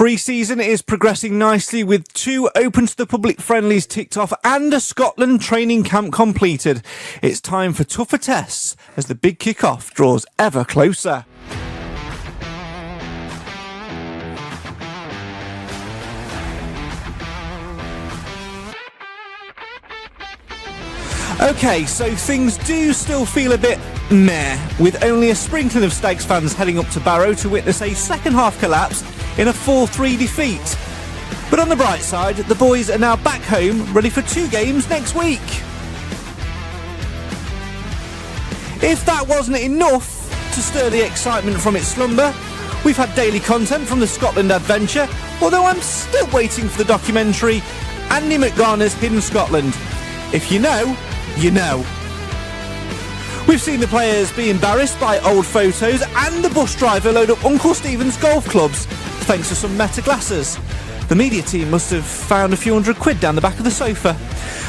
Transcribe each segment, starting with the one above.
Pre-season is progressing nicely with 2 open to the public friendlies ticked off and a Scotland training camp completed. It's time for tougher tests as the big kick-off draws ever closer. Okay, so things do still feel a bit meh, with only a sprinkling of Stags fans heading up to Barrow to witness a second-half collapse in a 4-3 defeat. But on the bright side, the boys are now back home, ready for 2 games next week. If that wasn't enough to stir the excitement from its slumber, we've had daily content from the Scotland adventure, although I'm still waiting for the documentary Andy McGarner's Hidden Scotland. If you know, you know. We've seen the players be embarrassed by old photos and the bus driver load up Uncle Stephen's golf clubs thanks to some Meta glasses. The media team must have found a few £100 down the back of the sofa.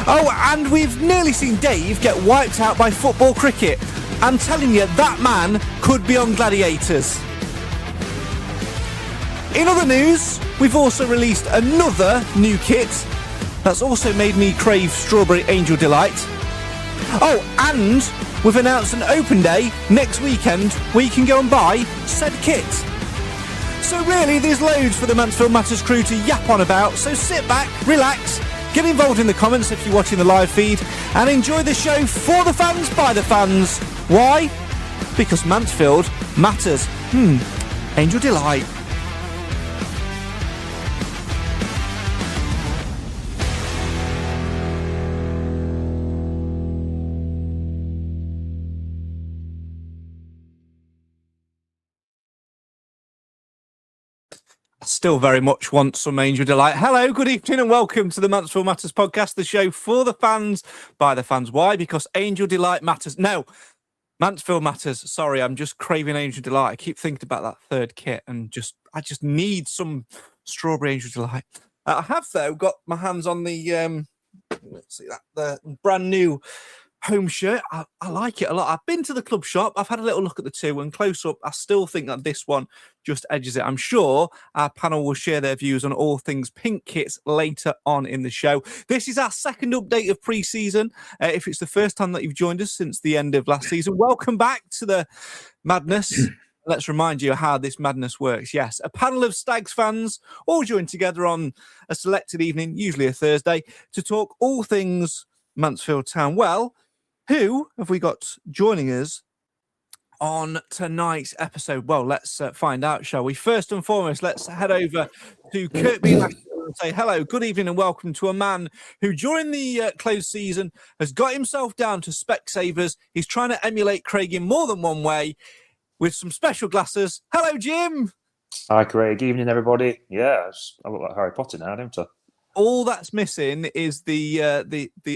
Oh, and we've nearly seen Dave get wiped out by football cricket. I'm telling you, that man could be on Gladiators. In other news, we've also released another new kit that's also made me crave Strawberry Angel Delight. Oh, and we've announced an open day next weekend where you can go and buy said kit. So really, there's loads for the Mansfield Matters crew to yap on about, so sit back, relax, get involved in the comments if you're watching the live feed, and enjoy the show for the fans, by the fans. Why? Because Mansfield matters. Angel Delight. I still very much want some Angel Delight. Hello, good evening and welcome to the Mansfield Matters Podcast, the show for the fans, by the fans. Why? Because Angel Delight matters. No, Mansfield matters. Sorry, I'm just craving Angel Delight. I keep thinking about that third kit and I just need some Strawberry Angel Delight. I have, though, got my hands on the, let's see that, the brand new home shirt. I like it a lot. I've been to the club shop. I've had a little look at the two, and close up, I still think that this one just edges it. I'm sure our panel will share their views on all things pink kits later on in the show. This is our second update of pre-season. If it's the first time that you've joined us since the end of last season, welcome back to the madness. Let's remind you how this madness works. Yes, a panel of Stags fans all joined together on a selected evening, usually a Thursday, to talk all things Mansfield Town. Well, who have we got joining us on tonight's episode? Well, let's find out, shall we? First and foremost, let's head over to Kirkby and say hello, good evening and welcome to a man who during the closed season has got himself down to Specsavers. He's trying to emulate Craig in more than one way with some special glasses. Hello, Jim. Hi, Craig. Evening, everybody. Yeah, I look like Harry Potter now, don't I? All that's missing is the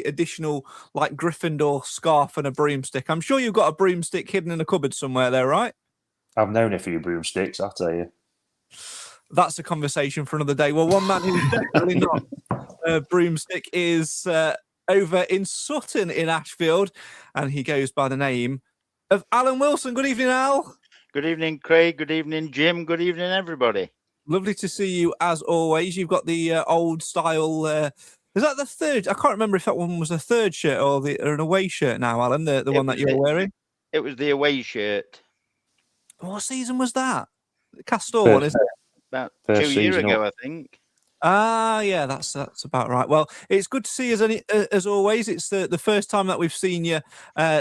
additional like Gryffindor scarf and a broomstick. I'm sure you've got a broomstick hidden in a cupboard somewhere there, right? I've known a few broomsticks, I'll tell you. That's a conversation for another day. Well, one man who's definitely not a broomstick is over in Sutton in Ashfield, and he goes by the name of Alan Wilson. Good evening, Al. Good evening, Craig. Good evening, Jim. Good evening, everybody. Lovely to see you as always. You've got the old style. Is that the third? I can't remember if that one was the third shirt or an away shirt now, Alan. The one that you're wearing. It was the away shirt. What season was that? Castor one, isn't it? About 2 years ago, I think. Ah, yeah, that's about right. Well, it's good to see you as always. It's the first time that we've seen you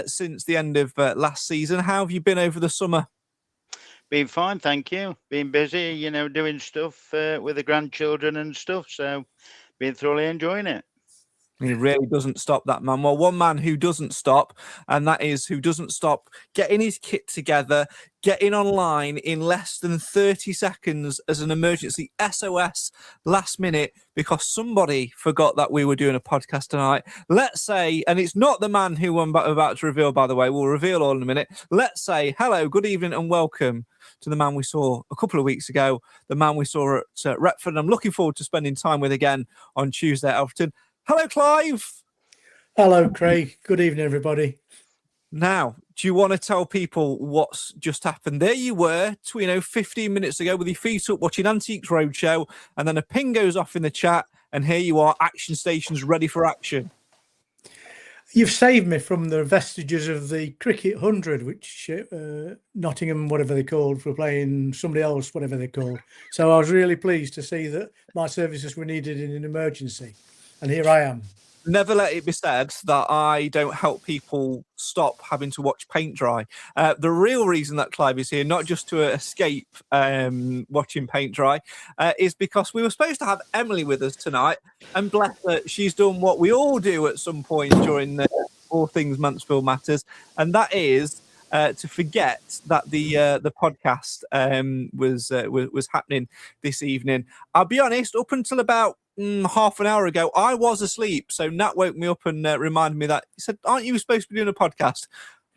since the end of last season. How have you been over the summer? Been fine, thank you. Been busy, doing stuff with the grandchildren and stuff. So, been thoroughly enjoying it. He really doesn't stop, that man. Well, one man who doesn't stop, and that is who doesn't stop getting his kit together, getting online in less than 30 seconds as an emergency SOS last minute because somebody forgot that we were doing a podcast tonight. Let's say, and it's not the man who I'm about to reveal, by the way. We'll reveal all in a minute. Let's say hello, good evening, and welcome to the man we saw a couple of weeks ago, the man we saw at Retford. And I'm looking forward to spending time with again on Tuesday at Alfreton. Hello, Clive. Hello, Craig. Good evening, everybody. Now, do you want to tell people what's just happened? There you were, 15 minutes ago with your feet up watching Antiques Roadshow, and then a ping goes off in the chat, and here you are, Action Station's ready for action. You've saved me from the vestiges of the Cricket 100, which Nottingham, whatever they're called, for playing somebody else, whatever they're called. So I was really pleased to see that my services were needed in an emergency. And here I am. Never let it be said that I don't help people stop having to watch paint dry. The real reason that Clive is here, not just to escape watching paint dry, is because we were supposed to have Emily with us tonight. And bless her, she's done what we all do at some point during All Things Mansfield Matters. And that is to forget that the podcast was happening this evening. I'll be honest, up until about half an hour ago, I was asleep. So Nat woke me up and reminded me that he said, "Aren't you supposed to be doing a podcast?"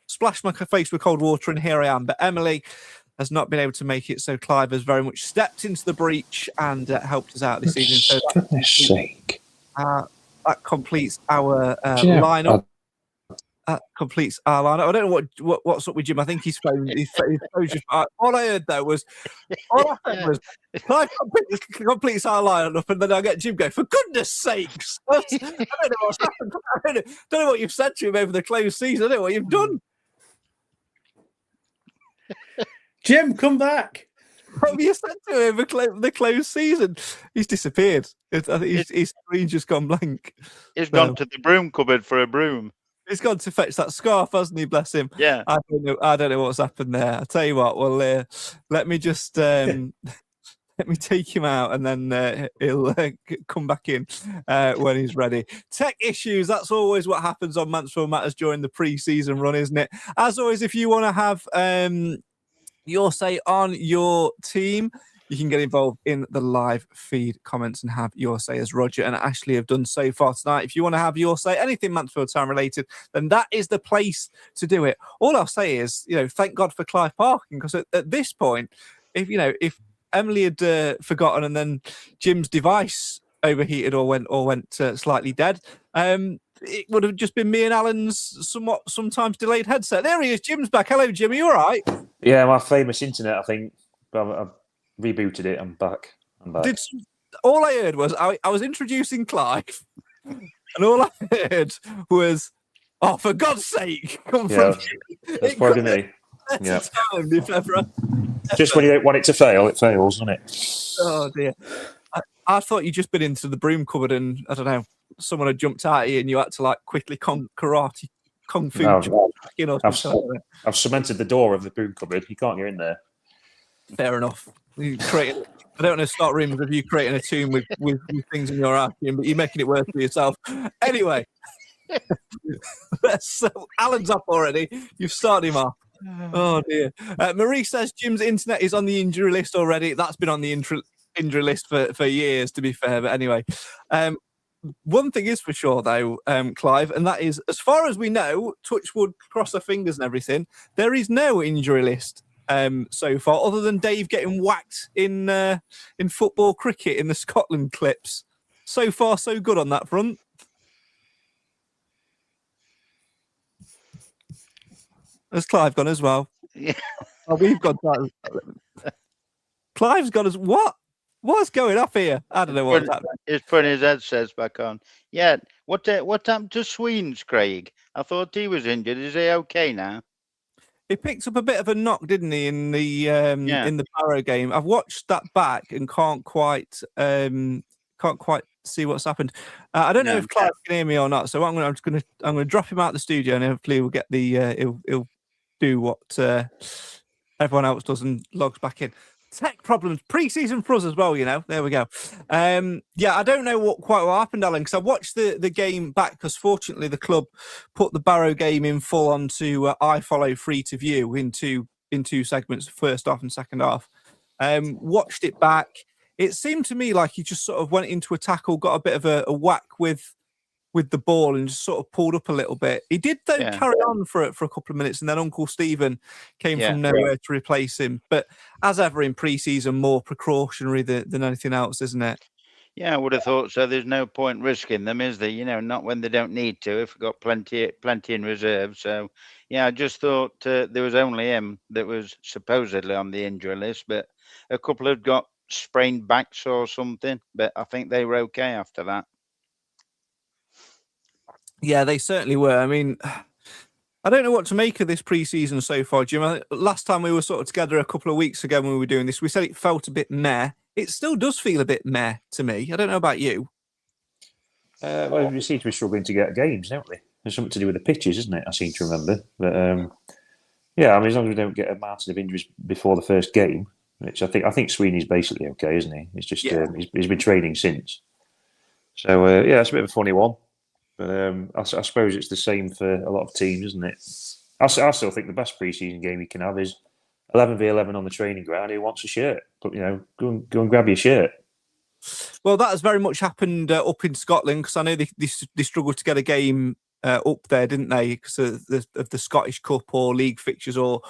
Splashed my face with cold water, and here I am. But Emily has not been able to make it, so Clive has very much stepped into the breach and helped us out this evening. So for goodness sake, that completes our lineup. Completes our lineup. I don't know what's up with Jim. I think his phone just. All I heard though was, Clive completes our lineup, and then I get Jim going, "For goodness sakes!" I don't know what's happened. I don't know what you've said to him over the closed season. I don't know what you've done. Jim, come back. What have you said to him over the closed season? He's disappeared. I think his screen's just gone blank. He's gone to the broom cupboard for a broom. He's gone to fetch that scarf, hasn't he? Bless him. Yeah. I don't know what's happened there. I'll tell you what. Well, let me just let me take him out, and then he'll come back in when he's ready. Tech issues. That's always what happens on Mansfield Matters during the pre-season run, isn't it? As always, if you want to have your say on your team, you can get involved in the live feed comments and have your say, as Roger and Ashley have done so far tonight. If you want to have your say, anything Mansfield Town related, then that is the place to do it. All I'll say is, thank God for Clive parking, because at this point, if Emily had forgotten and then Jim's device overheated or went slightly dead, it would have just been me and Alan's sometimes delayed headset. There he is. Jim's back. Hello, Jim. Are you all right? Yeah, my famous internet, I think. I've rebooted it. I'm back. All I heard was I was introducing Clive, and all I heard was, "Oh, for God's sake, come from you." That's probably me. Yeah. If ever. Just when you don't want it to fail, it fails, doesn't it? Oh dear. I thought you'd just been into the broom cupboard and I don't know, someone had jumped out at you and you had to quickly kung fu. No, I've cemented the door of the broom cupboard. You can't get in there. Fair enough. I don't want to start rumors of you creating a tomb with things in your house, but you're making it worse for yourself. Anyway, so Alan's up already. You've started him off. Oh dear. Marie says Jim's internet is on the injury list already. That's been on the injury list for years, to be fair. But anyway, one thing is for sure, though, Clive, and that is, as far as we know, touch wood, cross our fingers and everything, there is no injury list so far, other than Dave getting whacked in football cricket in the Scotland clips. So far, so good on that front. Has Clive gone as well? Yeah. Oh, we've got that. Clive's gone as what? What's going up here? I don't know what's happening. He's putting his headsets back on. Yeah. What happened to Sweens, Craig? I thought he was injured. Is he okay now? He picked up a bit of a knock, didn't he, in the Barrow game? I've watched that back and can't quite see what's happened. I don't know if Clive can hear me or not, so I'm gonna drop him out the studio and hopefully we'll get the he'll do what everyone else does and logs back in. Tech problems, pre-season for us as well, you know. There we go. Yeah, I don't know what happened, Alan, because I watched the game back because fortunately the club put the Barrow game in full onto iFollow free to view in two segments, first half and second half. Watched it back. It seemed to me like he just sort of went into a tackle, got a bit of a whack with the ball and just sort of pulled up a little bit. He did though carry on for a couple of minutes, and then Uncle Stephen came from nowhere to replace him. But as ever in pre-season, more precautionary than anything else, isn't it? Yeah, I would have thought so. There's no point risking them, is there? You know, not when they don't need to. If we've got plenty in reserve. So, yeah, I just thought there was only him that was supposedly on the injury list, but a couple had got sprained backs or something. But I think they were okay after that. Yeah, they certainly were. I mean, I don't know what to make of this pre-season so far, Jim. Last time we were sort of together a couple of weeks ago when we were doing this, we said it felt a bit meh. It still does feel a bit meh to me. I don't know about you. Well, we seem to be struggling to get games, don't we? There's something to do with the pitches, isn't it? I seem to remember. But yeah, I mean, as long as we don't get a mountain of injuries before the first game, which I think Sweeney's basically okay, isn't he? It's just he's been training since. So yeah, it's a bit of a funny one. But I suppose it's the same for a lot of teams, isn't it? I still think the best pre-season game you can have is 11v11 on the training ground. Who wants a shirt? But go and grab your shirt. Well, that has very much happened up in Scotland because I know they struggled to get a game up there, didn't they? Because of the Scottish Cup or league fixtures or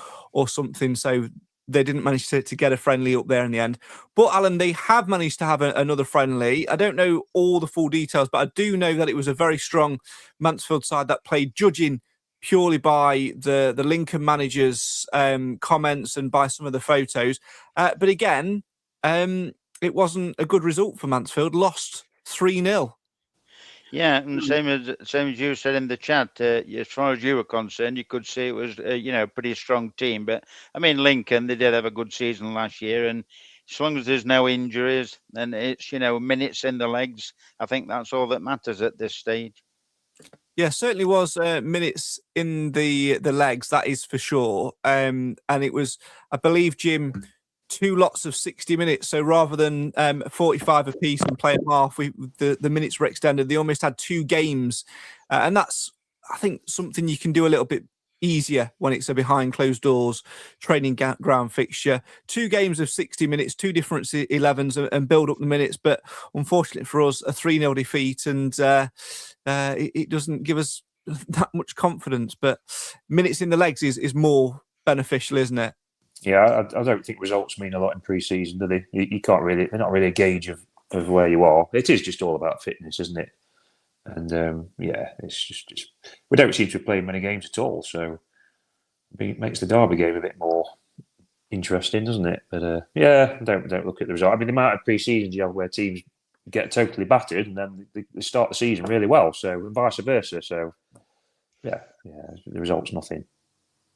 something. So they didn't manage to get a friendly up there in the end. But, Alan, they have managed to have another friendly. I don't know all the full details, but I do know that it was a very strong Mansfield side that played, judging purely by the Lincoln manager's comments and by some of the photos. But again, it wasn't a good result for Mansfield. Lost 3-0. Yeah, and same as you said in the chat, as far as you were concerned, you could see it was a pretty strong team. But I mean, Lincoln, they did have a good season last year, and as long as there's no injuries and it's minutes in the legs, I think that's all that matters at this stage. Yeah, certainly was minutes in the legs, that is for sure. And it was, I believe, Jim, 2 lots of 60 minutes. So rather than 45 apiece and play a half, the minutes were extended. They almost had 2 games. And that's, I think, something you can do a little bit easier when it's a behind closed doors training ground fixture. 2 games of 60 minutes, 2 different 11s and build up the minutes. But unfortunately for us, a 3-0 defeat, and it doesn't give us that much confidence. But minutes in the legs is more beneficial, isn't it? Yeah, I don't think results mean a lot in pre-season, do they? You can't really, they're not really a gauge of where you are. It is just all about fitness, isn't it? And yeah, it's just we don't seem to have played many games at all, so it makes the Derby game a bit more interesting, doesn't it? But yeah, don't look at the result. I mean, the amount of pre-seasons you have where teams get totally battered and then they start the season really well, so and vice versa. So yeah, the result's nothing.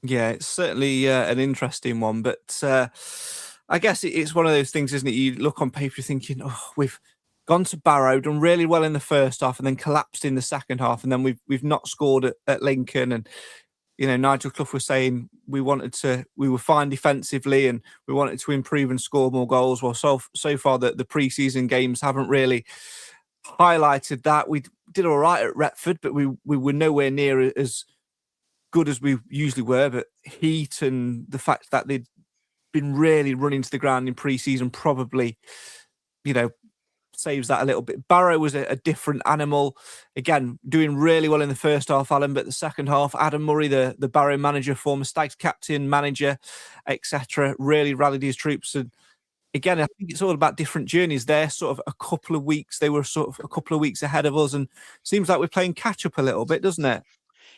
Yeah, it's certainly an interesting one, but I guess it's one of those things, isn't it? You look on paper thinking, oh, we've gone to Barrow, done really well in the first half and then collapsed in the second half, and then we've not scored at Lincoln. And, Nigel Clough was saying we were fine defensively and we wanted to improve and score more goals. Well, so far the pre-season games haven't really highlighted that. We did all right at Retford, but we were nowhere near as good as we usually were, but heat and the fact that they'd been really running to the ground in pre-season probably, saves that a little bit. Barrow was a different animal. Again, doing really well in the first half, Alan, but the second half, Adam Murray, the Barrow manager, former Stags captain, manager, etc., really rallied his troops. And again, I think it's all about different journeys. They're sort of a couple of weeks ahead of us, and seems like we're playing catch up a little bit, doesn't it?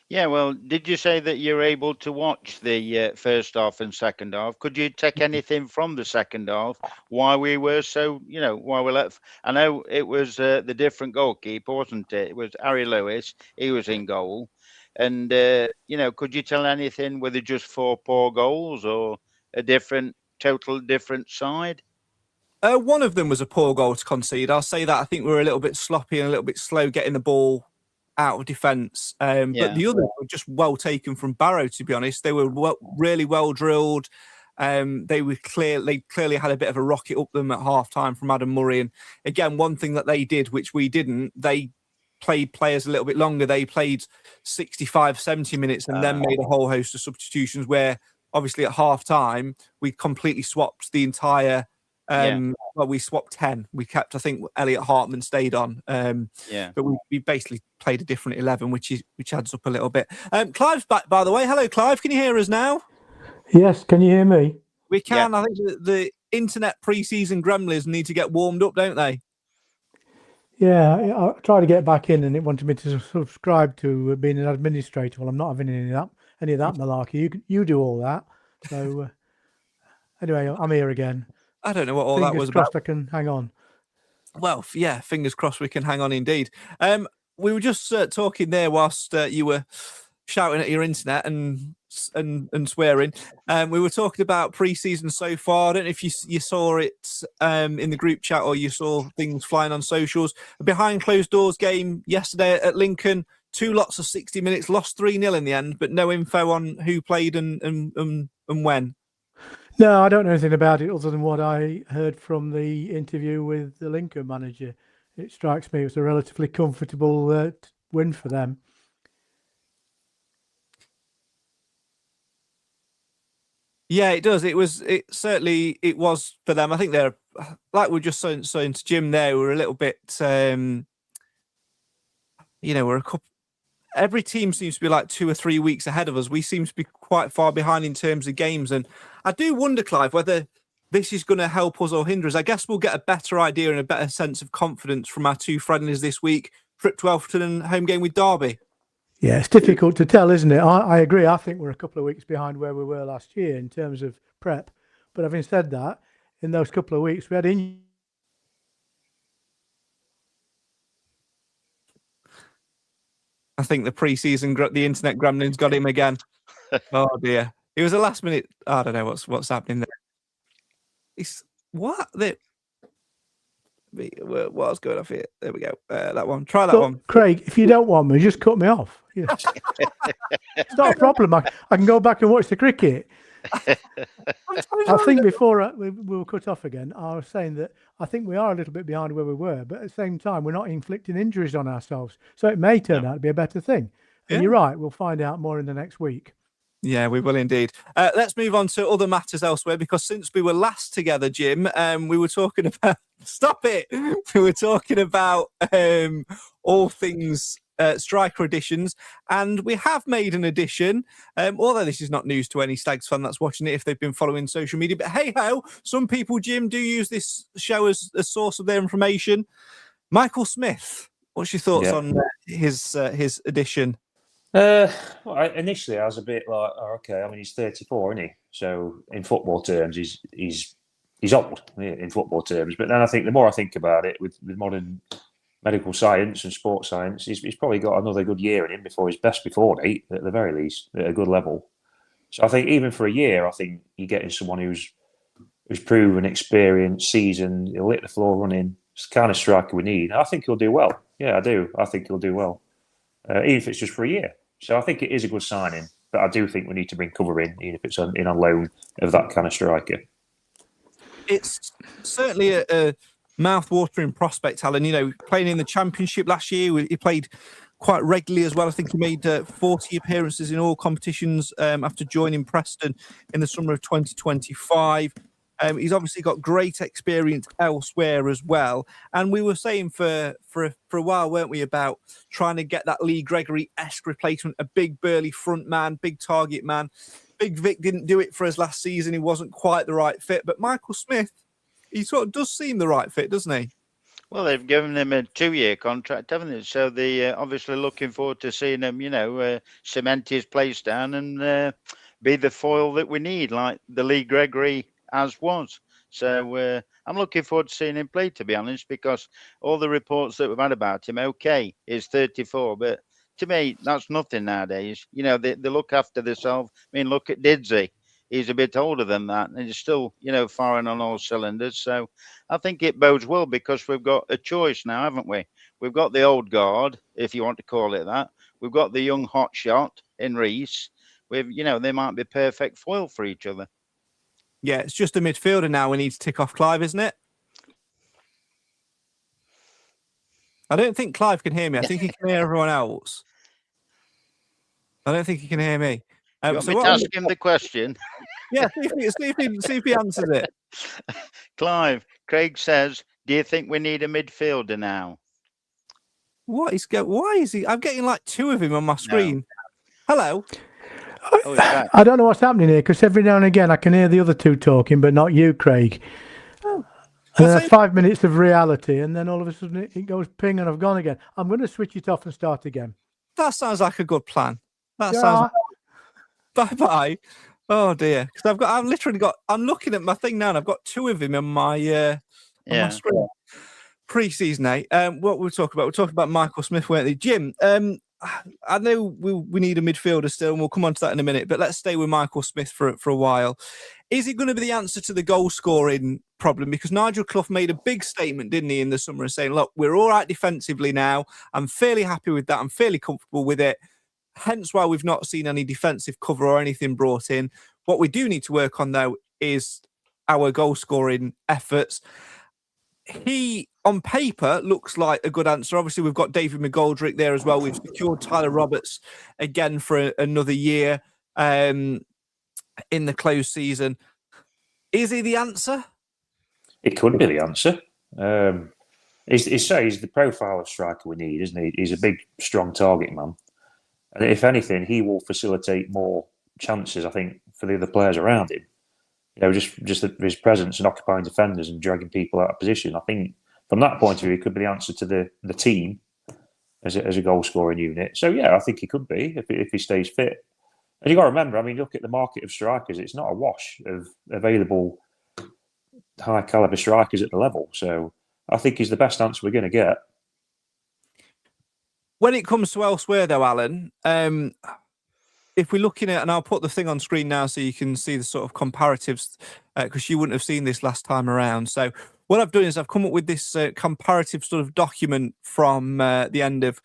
Yeah, well, did you say that you're able to watch the first half and second half? Could you take anything from the second half? Why we were so, why we let? I know it was the different goalkeeper, wasn't it? It was Harry Lewis. He was in goal, and could you tell anything? Were there just 4 poor goals or a total different side? One of them was a poor goal to concede. I'll say that. I think we were a little bit sloppy and a little bit slow getting the ball out of defence. But the others were just well taken from Barrow, to be honest. They were really well drilled. They clearly had a bit of a rocket up them at half time from Adam Murray. And again, one thing that they did, which we didn't, they played players a little bit longer. They played 65, 70 minutes and then made a whole host of substitutions where obviously at half time, we completely swapped the entire well, we swapped 10. We kept, I think, Elliot Hartman stayed on. But we basically played a different 11, which adds up a little bit. Clive's back, by the way. Hello, Clive. Can you hear us now? Yes. Can you hear me? We can. Yeah. I think the internet pre-season gremlins need to get warmed up, don't they? Yeah, I tried to get back in, and it wanted me to subscribe to being an administrator. Well, I'm not having any of that malarkey. You do all that. So anyway, I'm here again. I don't know what all that was about. Fingers crossed I can hang on. Well, yeah, fingers crossed we can hang on indeed. We were just talking there whilst you were shouting at your internet and swearing. We were talking about pre-season so far. I don't know if you saw it in the group chat or you saw things flying on socials. A behind closed doors game yesterday at Lincoln. 2 lots of 60 minutes, lost 3-0 in the end, but no info on who played and when. No, I don't know anything about it other than what I heard from the interview with the Lincoln manager. It strikes me it was a relatively comfortable win for them. Yeah, it does. It was for them. I think they're, like we're just saying to Jim there, we're a little bit, we're a couple. Every team seems to be like 2 or 3 weeks ahead of us. We seem to be quite far behind in terms of games. And I do wonder, Clive, whether this is going to help us or hinder us. I guess we'll get a better idea and a better sense of confidence from our 2 friendlies this week. Trip to Elfton and home game with Derby. Yeah, it's difficult to tell, isn't it? I agree. I think we're a couple of weeks behind where we were last year in terms of prep. But having said that, in those couple of weeks, we had I think the pre-season, the internet gremlins got him again. Oh dear! It was a last minute. I don't know what's happening there. It's what what's going off here? There we go. That one. Try that one, Craig. If you don't want me, just cut me off. Yeah. It's not a problem. I can go back and watch the cricket. I think before we were cut off again, I was saying that I think we are a little bit behind where we were, but at the same time, we're not inflicting injuries on ourselves. So it may turn out to be a better thing. And you're right, we'll find out more in the next week. Yeah, we will indeed. Let's move on to other matters elsewhere, because since we were last together, Jim, we were talking about... Stop it! We were talking about all things... striker editions, and we have made an edition, although this is not news to any Stags fan that's watching it if they've been following social media, but hey ho, some people, Jim, do use this show as a source of their information. Michael Smith, what's your thoughts on his edition? Initially I was a bit like, okay, I mean, he's 34, isn't he? So in football terms he's old in football terms, but then I think the more I think about it with modern medical science and sports science, he's probably got another good year in him before his best before date, at the very least, at a good level. So I think even for a year, I think you're getting someone who's proven, experienced, seasoned, he'll hit the floor running. It's the kind of striker we need. I think he'll do well. Yeah, I do. I think he'll do well, even if it's just for a year. So I think it is a good signing, but I do think we need to bring cover in, even if it's on loan of that kind of striker. It's certainly a mouth-watering prospect, Alan. Playing in the Championship last year, he played quite regularly as well. I think he made 40 appearances in all competitions after joining Preston in the summer of 2025. He's obviously got great experience elsewhere as well. And we were saying for a while, weren't we, about trying to get that Lee Gregory-esque replacement, a big burly front man, big target man. Big Vic didn't do it for us last season. He wasn't quite the right fit. But Michael Smith, he sort of does seem the right fit, doesn't he? Well, they've given him a 2-year contract, haven't they? So they're obviously looking forward to seeing him, cement his place down and be the foil that we need, like the Lee Gregory as was. So I'm looking forward to seeing him play, to be honest, because all the reports that we've had about him, okay, he's 34, but to me, that's nothing nowadays. They look after themselves. I mean, look at Didsey. He's a bit older than that, and he's still, firing on all cylinders. So I think it bodes well because we've got a choice now, haven't we? We've got the old guard, if you want to call it that. We've got the young hotshot in Reese. They might be perfect foil for each other. Yeah, it's just a midfielder now we need to tick off Clive, isn't it? I don't think Clive can hear me. I think he can hear everyone else. I don't think he can hear me. You want me to ask him the question? Yeah, see if he answers it. Clive, Craig says, do you think we need a midfielder now? Why is he? I'm getting like two of him on my screen. No. Hello. I don't know what's happening here because every now and again I can hear the other two talking, but not you, Craig. And then 5 minutes of reality, and then all of a sudden it goes ping, and I've gone again. I'm going to switch it off and start again. That sounds like a good plan. Sounds. Bye. Oh dear, because I'm looking at my thing now, and I've got two of him on my my screen. Pre-season, what we're talking about? We're talking about Michael Smith, weren't they, Jim? I know we need a midfielder still, and we'll come on to that in a minute. But let's stay with Michael Smith for a while. Is it going to be the answer to the goal scoring problem? Because Nigel Clough made a big statement, didn't he, in the summer, saying, "Look, we're all right defensively now. I'm fairly happy with that. I'm fairly comfortable with it." Hence why we've not seen any defensive cover or anything brought in. What we do need to work on, though, is our goal-scoring efforts. He, on paper, looks like a good answer. Obviously, we've got David McGoldrick there as well. We've secured Tyler Roberts again for another year in the closed season. Is he the answer? It could be the answer. He's the profile of striker we need, isn't he? He's a big, strong target man. And if anything, he will facilitate more chances, I think, for the other players around him. Just his presence and occupying defenders and dragging people out of position. I think from that point of view, he could be the answer to the team as a goal scoring unit. So yeah, I think he could be if he stays fit. And you got to remember, I mean, look at the market of strikers. It's not a wash of available high caliber strikers at the level. So I think he's the best answer we're going to get. When it comes to elsewhere, though, Alan, if we're looking at, and I'll put the thing on screen now so you can see the sort of comparatives, because you wouldn't have seen this last time around. So what I've done is I've come up with this comparative sort of document from the end of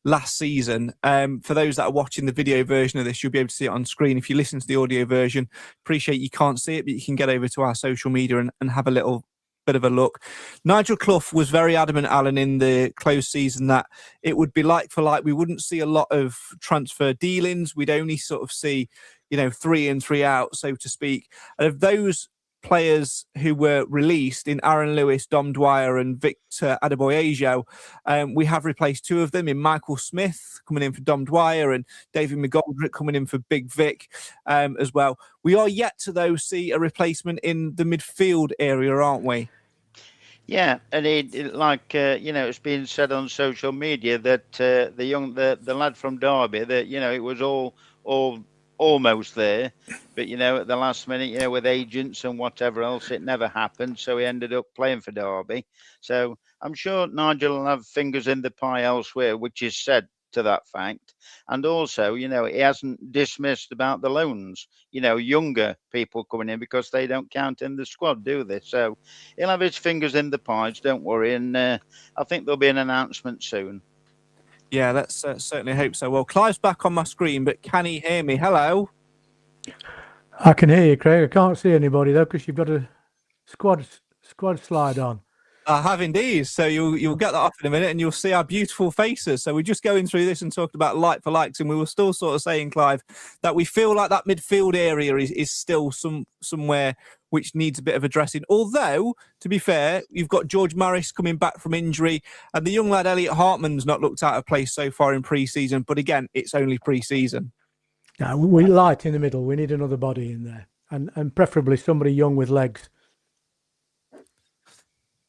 last season. For those that are watching the video version of this, you'll be able to see it on screen. If you listen to the audio version, appreciate you can't see it, but you can get over to our social media and have a little bit of a look. Nigel Clough was very adamant, Alan, in the closed season that it would be like for like. We wouldn't see a lot of transfer dealings. We'd only sort of see, 3 in, 3 out, so to speak. And of those players who were released in Aaron Lewis, Dom Dwyer and Victor Adebayo, we have replaced 2 of them in Michael Smith coming in for Dom Dwyer and David McGoldrick coming in for Big Vic as well. We are yet to, though, see a replacement in the midfield area, aren't we? Yeah, and it's been said on social media that the lad from Derby, that it was all almost there, but at the last minute, with agents and whatever else, it never happened. So he ended up playing for Derby. So I'm sure Nigel will have fingers in the pie elsewhere, which is said to that fact. And also, he hasn't dismissed about the loans, younger people coming in, because they don't count in the squad, do they? So he'll have his fingers in the pies, don't worry. And I think there'll be an announcement soon. Yeah, let's certainly hope so. Well, Clive's back on my screen, but can he hear me? Hello? I can hear you, Craig. I can't see anybody, though, because you've got a squad slide on. I have indeed. So you'll get that off in a minute, and you'll see our beautiful faces. So we're just going through this and talking about like for likes, and we were still sort of saying, Clive, that we feel like that midfield area is still somewhere which needs a bit of addressing. Although, to be fair, you've got George Maris coming back from injury, and the young lad Elliot Hartman's not looked out of place so far in pre-season. But again, it's only pre-season. No, we light in the middle. We need another body in there, and preferably somebody young with legs.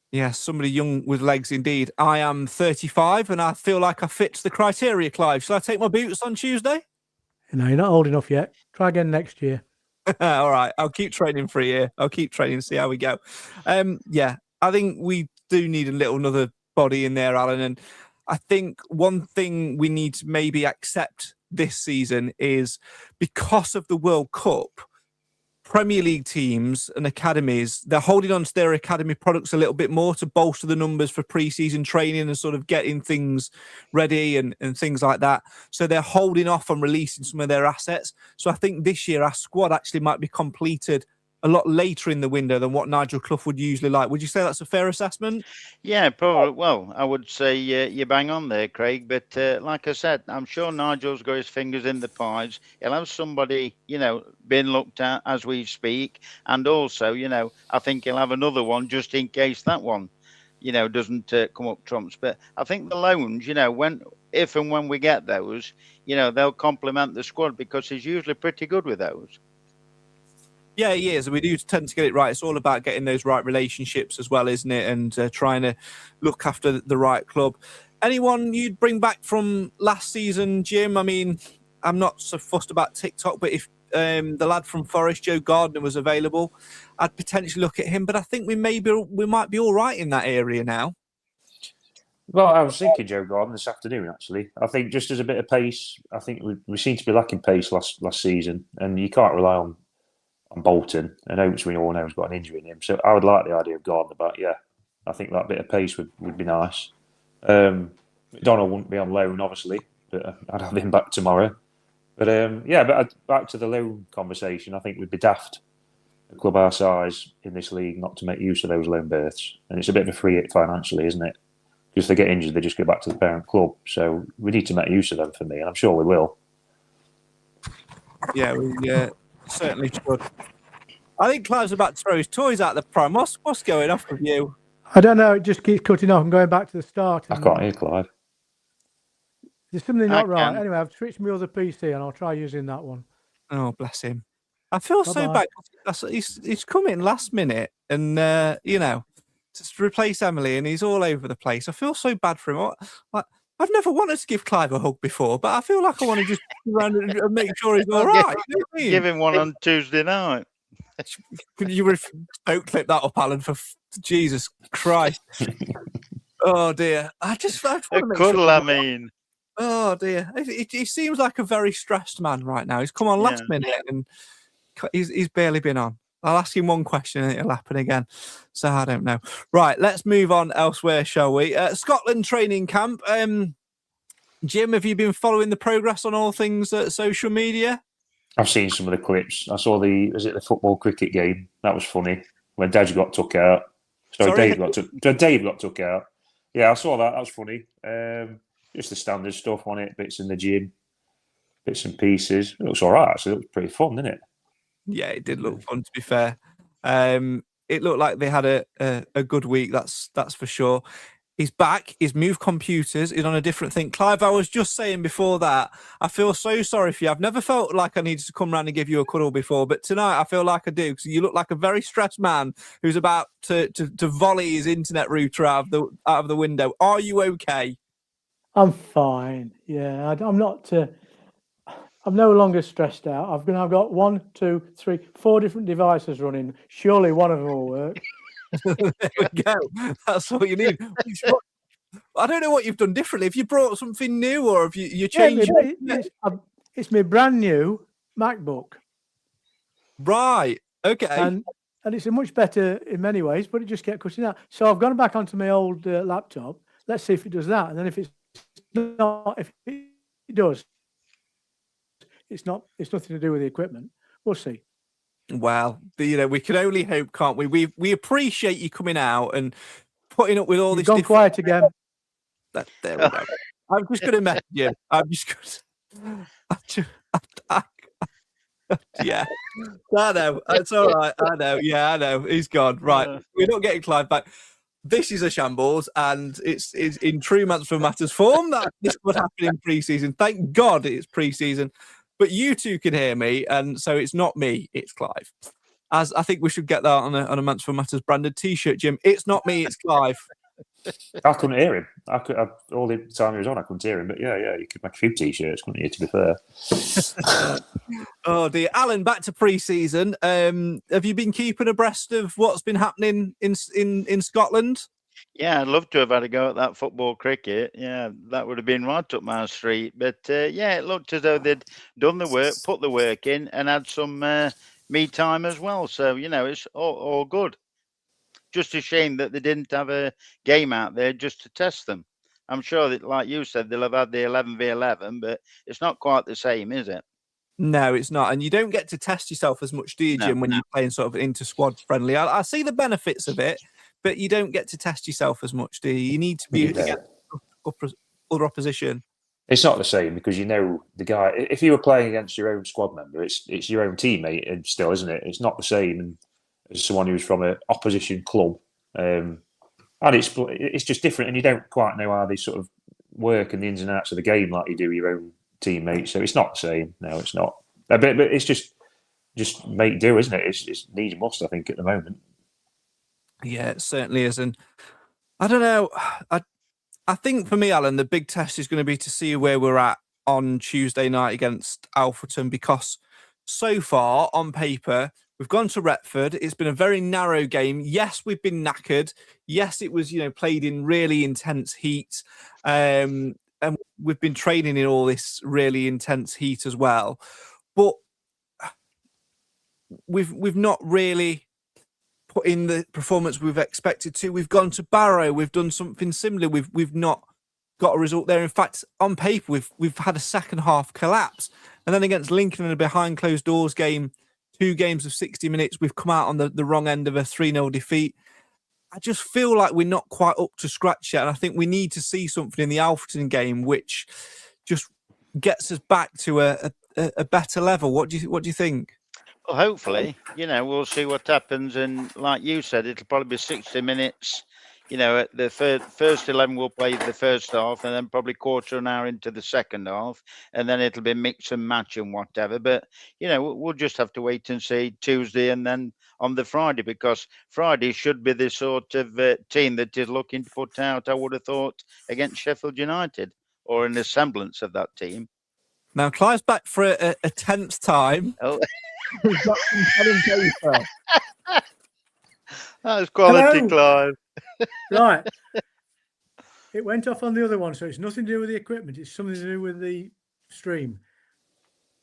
Yes, somebody young with legs indeed. I am 35 and I feel like I fit the criteria, Clive. Shall I take my boots on Tuesday? No, you're not old enough yet. Try again next year. All right, I'll keep training for a year. I'll keep training, see how we go. Yeah, I think we do need another body in there, Alan. And I think one thing we need to maybe accept this season is because of the World Cup, Premier League teams and academies, they're holding on to their academy products a little bit more to bolster the numbers for pre-season training and sort of getting things ready and things like that. So they're holding off on releasing some of their assets. So I think this year our squad actually might be completed a lot later in the window than what Nigel Clough would usually like. Would you say that's a fair assessment? Yeah, probably. Well, I would say you bang on there, Craig. But like I said, I'm sure Nigel's got his fingers in the pies. He'll have somebody, being looked at as we speak. And also, I think he'll have another one just in case that one, doesn't come up trumps. But I think the loans, if and when we get those, they'll complement the squad because he's usually pretty good with those. Yeah, he is. And we do tend to get it right. It's all about getting those right relationships as well, isn't it? And trying to look after the right club. Anyone you'd bring back from last season, Jim? I mean, I'm not so fussed about TikTok, but if the lad from Forest, Joe Gardner, was available, I'd potentially look at him. But I think we might be all right in that area now. Well, I was thinking Joe Gordon this afternoon, actually. I think just as a bit of pace, I think we seem to be lacking pace last season, and you can't rely on Bolton, and Oates we all know has got an injury in him. So I would like the idea of Gardner, but yeah, I think that bit of pace would be nice. McDonald wouldn't be on loan, obviously, but I'd have him back tomorrow. But back to the loan conversation, I think we'd be daft, a club our size in this league, not to make use of those loan berths. And it's a bit of a free hit financially, isn't it? Because if they get injured, they just go back to the parent club. So we need to make use of them for me, and I'm sure we will. Yeah, we certainly should. I think Clive's about to throw his toys out the pram. What's going off with you? I don't know. It just keeps cutting off and going back to the start. I can't hear Clive. There's something not right. Anyway, I've switched my other PC and I'll try using that one. Oh, bless him. I feel so bad. He's come in last minute and, to replace Emily, and he's all over the place. I feel so bad for him. I've never wanted to give Clive a hug before, but I feel like I want to just around and make sure he's all right. You know what I mean? Give him one on Tuesday night. Could you clip that up, Alan? For Jesus Christ! Oh dear! I cuddle. I mean, oh dear! He seems like a very stressed man right now. He's come on last minute and he's barely been on. I'll ask him one question and it'll happen again. So I don't know. Right, let's move on elsewhere, shall we? Scotland training camp. Jim, have you been following the progress on all things social media? I've seen some of the clips. I saw the football cricket game? That was funny when Dad got took out. Dave got took out. Yeah, I saw that. That was funny. Just the standard stuff on it, bits in the gym, bits and pieces. It looks all right, actually. It looks pretty fun, didn't it? Yeah, it did look fun, to be fair. It looked like they had a good week, that's for sure. He's back. He's moved computers. He's on a different thing. Clive, I was just saying before that, I feel so sorry for you. I've never felt like I needed to come round and give you a cuddle before, but tonight I feel like I do, because you look like a very stressed man who's about to volley his internet router out of the window. Are you okay? I'm fine. Yeah, I'm not. I'm no longer stressed out. I've got 1, 2, 3, 4 different devices running. Surely one of them will work. There we go. That's all you need. I don't know what you've done differently. Have you brought something new, or have you changed? It's my brand new MacBook. Right. Okay. And it's a much better in many ways, but it just kept cutting out. So I've gone back onto my old laptop. Let's see if it does that. And then if it does, it's nothing to do with the equipment. We'll see. Well, we can only hope, can't we? We appreciate you coming out and putting up with all You've this. gone quiet again. There we go. I'm just going to message you. I'm just going to. Yeah, I know. It's all right. I know. Yeah, I know. He's gone. Right. We're not getting Clive back. This is a shambles, and it's in true Mansfield Matters form that this would happen in pre-season. Thank God it's pre-season. But you two can hear me, and so it's not me, it's Clive. As I think we should get that on a Mansfield Matters branded T-shirt, Jim. It's not me, it's Clive. I couldn't hear him. All the time he was on, I couldn't hear him. But yeah, you could make a few T-shirts, couldn't you, to be fair? Oh, dear. Alan, back to pre-season. Have you been keeping abreast of what's been happening in Scotland? Yeah, I'd love to have had a go at that football cricket. Yeah, that would have been right up my street. But yeah, it looked as though they'd done the work, put the work in, and had some me time as well. So, it's all good. Just a shame that they didn't have a game out there just to test them. I'm sure that, like you said, they'll have had the 11v11, but it's not quite the same, is it? No, it's not. And you don't get to test yourself as much, do you, Jim, when you're playing sort of inter-squad friendly? I see the benefits of it, but you don't get to test yourself as much, do you? You need to be against other opposition. It's not the same because the guy. If you were playing against your own squad member, it's your own teammate, and still, isn't it? It's not the same as someone who's from an opposition club, and it's just different, and you don't quite know how they sort of work and the ins and outs of the game like you do your own teammates. So it's not the same. No, it's not. But it's just make do, isn't it? It's need and must, I think, at the moment. Yeah, it certainly is. And I don't know. I think for me, Alan, the big test is going to be to see where we're at on Tuesday night against Alfreton, because so far on paper, we've gone to Retford. It's been a very narrow game. Yes, we've been knackered. Yes, it was, played in really intense heat. And we've been training in all this really intense heat as well. But we've not really put in the performance we've expected to. We've gone to Barrow. We've done something similar. We've not got a result there. In fact, on paper, we've had a second half collapse. And then against Lincoln in a behind closed doors game, 2 games of 60 minutes, we've come out on the wrong end of a 3-0 defeat. I just feel like we're not quite up to scratch yet. And I think we need to see something in the Alfreton game which just gets us back to a better level. What do you think? Well, hopefully, we'll see what happens. And like you said, it'll probably be 60 minutes. At the first 11 will play the first half, and then probably quarter an hour into the second half, and then it'll be mix and match and whatever. But we'll just have to wait and see Tuesday and then on the Friday, because Friday should be the sort of team that is looking to put out, I would have thought, against Sheffield United, or in a semblance of that team. Now Clive's back for a 10th time. Oh. We've got some pen and paper. That's quality, Hello. Clive. Right. It went off on the other one, so it's nothing to do with the equipment. It's something to do with the stream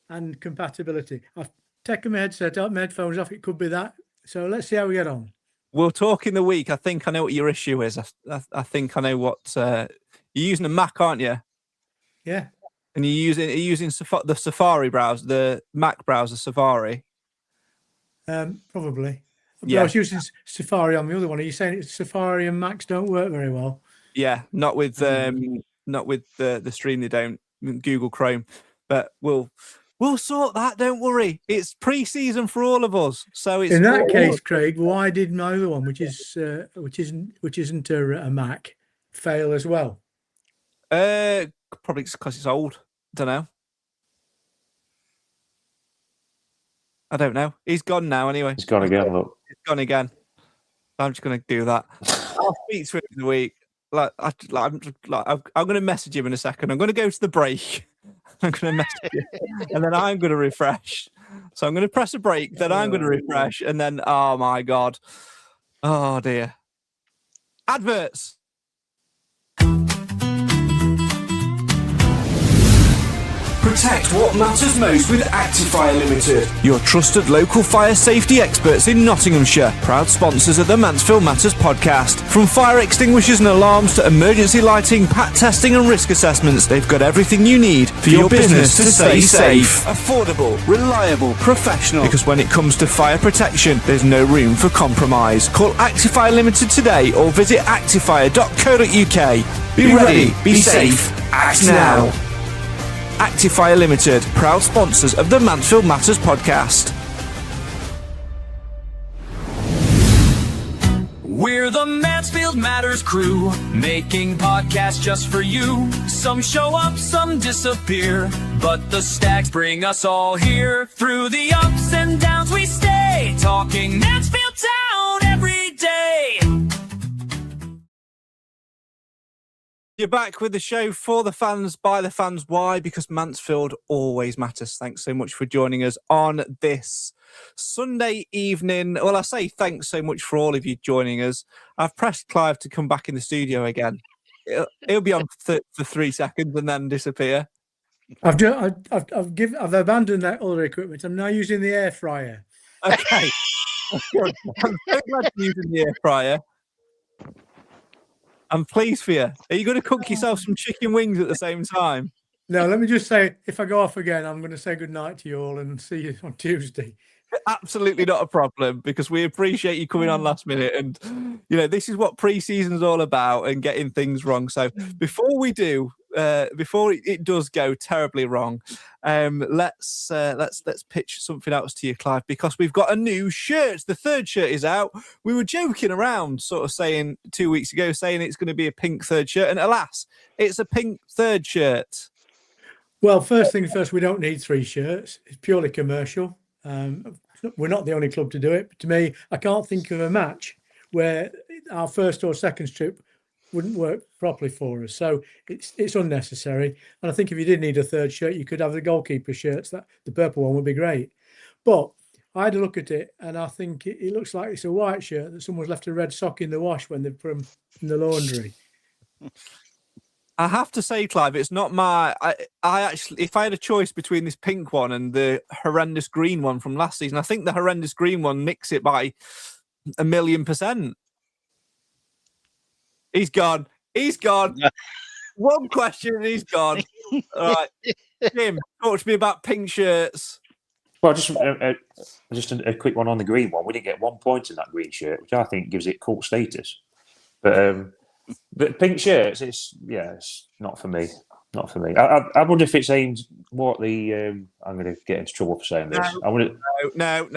and compatibility. I've taken my headset out, my headphones off. It could be that. So let's see how we get on. We'll talk in the week. I think I know what your issue is. I think I know what you're using a Mac, aren't you? Yeah. And you're using the Safari browser, the Mac browser Safari. Probably. But Yeah. I was using Safari on the other one. Are you saying Safari and Macs don't work very well? Yeah, not with the stream. They don't. Google Chrome, but we'll sort that. Don't worry. It's pre-season for all of us. So it's in that case, Craig, why did my other one, which isn't a Mac, fail as well? Probably because it's old. Don't know. I don't know. He's gone now. Anyway, He's gone again. Look, he's gone again. I'm just going to do that. I'll speak to him in the week. I'm going to message him in a second. I'm going to go to the break. I'm going to message him, and then I'm going to refresh. So I'm going to press a break. Then I'm going to refresh, and then oh my god, oh dear, adverts. Protect what matters most with Actifire Limited, your trusted local fire safety experts in Nottinghamshire. Proud sponsors of the Mansfield Matters podcast. From fire extinguishers and alarms to emergency lighting, pat testing and risk assessments, they've got everything you need for your business to stay safe. Affordable, reliable, professional. Because when it comes to fire protection, there's no room for compromise. Call Actifire Limited today or visit actifire.co.uk. Be ready, be safe, act now. Actifire Limited, proud sponsors of the Mansfield Matters podcast. We're the Mansfield Matters crew, making podcasts just for you. Some show up, some disappear, but the stacks bring us all here. Through the ups and downs we stay, talking Mansfield Town every day. You're back with the show for the fans, by the fans. Why? Because Mansfield always matters. Thanks so much for joining us on this Sunday evening. Well, I say thanks so much for all of you joining us. I've pressed Clive to come back in the studio again. He'll be on for 3 seconds and then disappear. I've abandoned that other equipment. I'm now using the air fryer. Okay. Good. I'm so glad you're using the air fryer. I'm pleased for you. Are you going to cook yourself some chicken wings at the same time? No, let me just say, if I go off again, I'm going to say good night to you all and see you on Tuesday. Absolutely not a problem, because we appreciate you coming on last minute. And, this is what pre-season's all about, and getting things wrong. So before we do, before it does go terribly wrong, let's pitch something else to you, Clive, because we've got a new shirt. The third shirt is out. We were joking around, sort of saying 2 weeks ago, saying it's going to be a pink third shirt, and alas, it's a pink third shirt. Well, first things first, we don't need 3 shirts. It's purely commercial. We're not the only club to do it. But to me, I can't think of a match where our first or second strip wouldn't work properly for us. So it's unnecessary. And I think if you did need a third shirt, you could have the goalkeeper shirts. That the purple one would be great. But I had a look at it, and I think it looks like it's a white shirt that someone's left a red sock in the wash when they put them in the laundry. I have to say, Clive, it's not my. I actually, if I had a choice between this pink one and the horrendous green one from last season, I think the horrendous green one nicks it by 1,000,000%. He's gone. He's gone. One question and he's gone. All right, Jim, talk to me about pink shirts. Well, just a quick one on the green one. We didn't get 1 point in that green shirt, which I think gives it cult status. But pink shirts, it's not for me. Not for me. I wonder if it's aimed more at the. I'm going to get into trouble for saying this. No.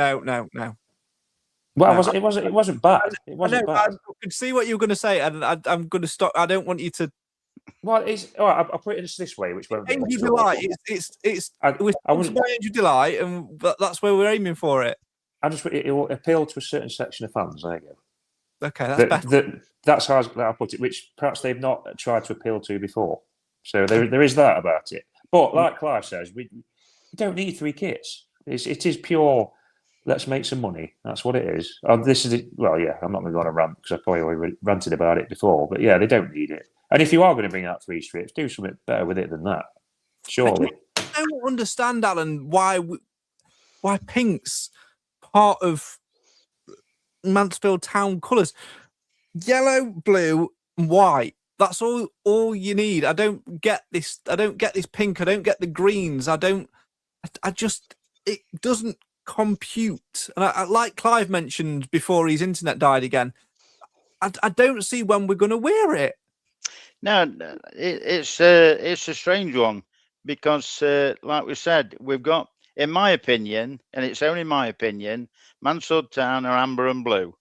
Well, it wasn't bad. It wasn't bad. I could see what you were going to say, and I'm going to stop. I don't want you to. Well, it's all right. I'll put it this way, which won't. Angel Delight. We're sponsored by Angel Delight, and that's where we're aiming for it. It will appeal to a certain section of fans. There you go. Okay, that's better. That's how I'll put it, which perhaps they've not tried to appeal to before. So there is that about it. But like Clive says, we don't need 3 kits. It is pure, let's make some money. That's what it is. This is it. Well, yeah, I'm not going to go on a rant because I probably already ranted about it before. But yeah, they don't need it. And if you are going to bring out 3 strips, do something better with it than that. Surely. I don't understand, Alan, why pink's part of Mansfield Town colours. Yellow, blue, and white. That's all you need. I don't get this. I don't get this pink. I don't get the greens. it doesn't compute. And I like Clive mentioned before his internet died again, I don't see when we're going to wear it. No, it's a strange one because, like we said, we've got, in my opinion, and it's only my opinion, Mansfield Town are amber and blue.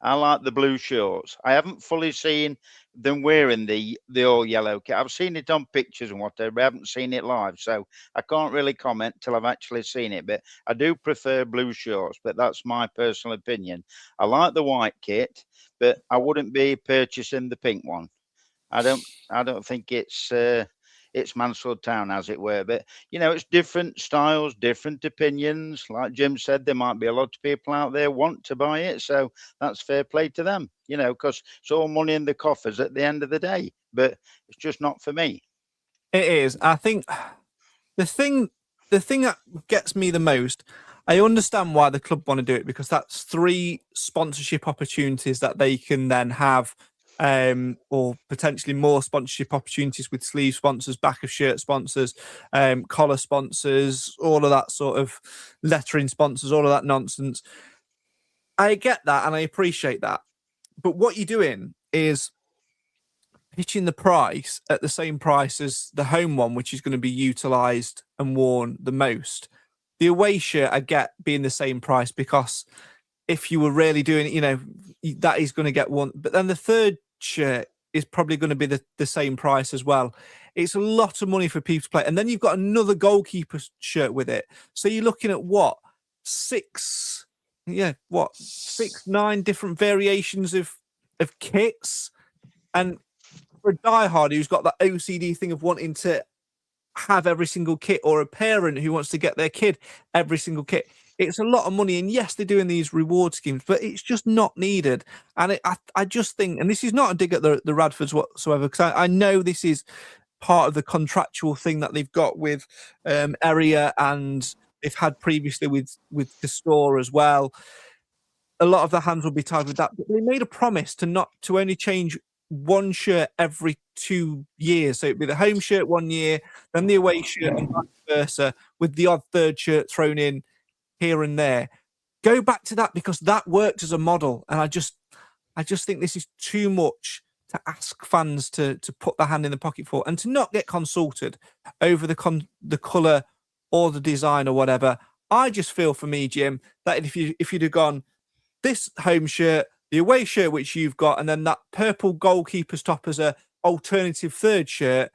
I like the blue shorts. I haven't fully seen them wearing the all yellow kit. I've seen it on pictures and whatever, but I haven't seen it live, so I can't really comment till I've actually seen it. But I do prefer blue shorts, but that's my personal opinion. I like the white kit, but I wouldn't be purchasing the pink one. I don't think it's Mansfield Town, as it were. But, it's different styles, different opinions. Like Jim said, there might be a lot of people out there want to buy it. So that's fair play to them, because it's all money in the coffers at the end of the day. But it's just not for me. It is. I think The thing that gets me the most, I understand why the club want to do it, because that's 3 sponsorship opportunities that they can then have, or potentially more sponsorship opportunities with sleeve sponsors, back of shirt sponsors, collar sponsors, all of that sort of lettering sponsors, all of that nonsense. I get that and I appreciate that. But what you're doing is pitching the price at the same price as the home one, which is going to be utilised and worn the most. The away shirt, I get being the same price, because if you were really doing it, that is going to get one. But then the third shirt is probably going to be the same price as well. It's a lot of money for people to play. And then you've got another goalkeeper shirt with it. So you're looking at what? 6, 9 different variations of kits. And for a diehard who's got that OCD thing of wanting to have every single kit, or a parent who wants to get their kid every single kit, it's a lot of money. And yes, they're doing these reward schemes, but it's just not needed. And I just think, and this is not a dig at the Radfords whatsoever, because I know this is part of the contractual thing that they've got with Area, and they've had previously with the store as well. A lot of the hands will be tied with that, but they made a promise to only change one shirt every 2 years. So it'd be the home shirt 1 year, then the away shirt, and vice versa, with the odd third shirt thrown in here and there. Go back to that, because that worked as a model. And I just think this is too much to ask fans to put their hand in the pocket for, and to not get consulted over the colour or the design or whatever. I just feel, for me, Jim, that if you'd have gone this home shirt, the away shirt which you've got, and then that purple goalkeeper's top as a alternative third shirt,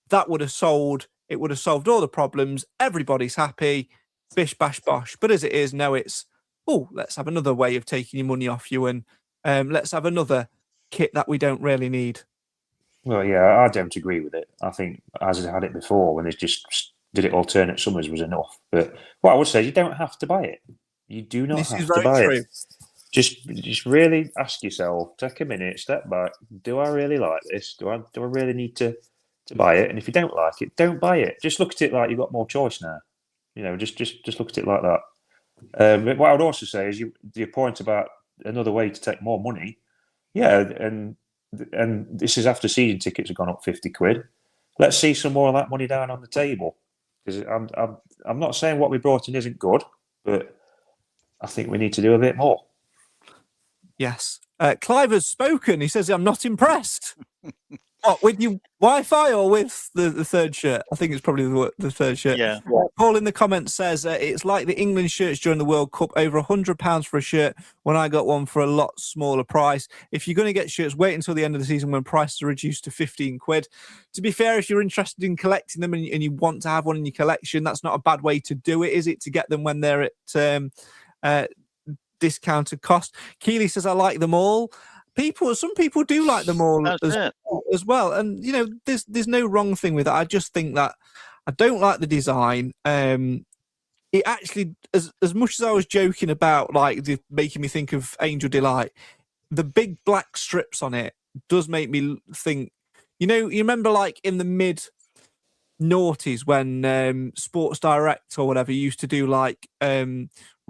that would have sold. It would have solved all the problems. Everybody's happy. Bish, bash, bosh. But as it is, now it's, let's have another way of taking your money off you, and let's have another kit that we don't really need. Well, yeah, I don't agree with it. I think, as I had it before, when they just did it alternate summers, was enough. But what I would say is, you don't have to buy it. You do not have to buy it. Just really ask yourself, take a minute, step back. Do I really like this? Do I really need to buy it? And if you don't like it, don't buy it. Just look at it like you've got more choice now. Just look at it like that. But what I would also say is, your point about another way to take more money. Yeah, and this is after season tickets have gone up £50. Let's see some more of that money down on the table. Because I'm not saying what we brought in isn't good, but I think we need to do a bit more. Yes. Clive has spoken. He says, I'm not impressed. What, with your Wi-Fi or with the third shirt? I think it's probably the third shirt. Yeah. Paul in the comments says, it's like the England shirts during the World Cup, over £100 for a shirt when I got one for a lot smaller price. If you're going to get shirts, wait until the end of the season when prices are reduced to £15. To be fair, if you're interested in collecting them and you want to have one in your collection, that's not a bad way to do it, is it? To get them when they're at discounted cost. Keely says, I like them all. Some people do like them all as well. And, there's no wrong thing with that. I just think that I don't like the design. It actually, as much as I was joking about, like, making me think of Angel Delight, the big black strips on it does make me think, you remember, like, in the mid-noughties when Sports Direct or whatever used to do, like,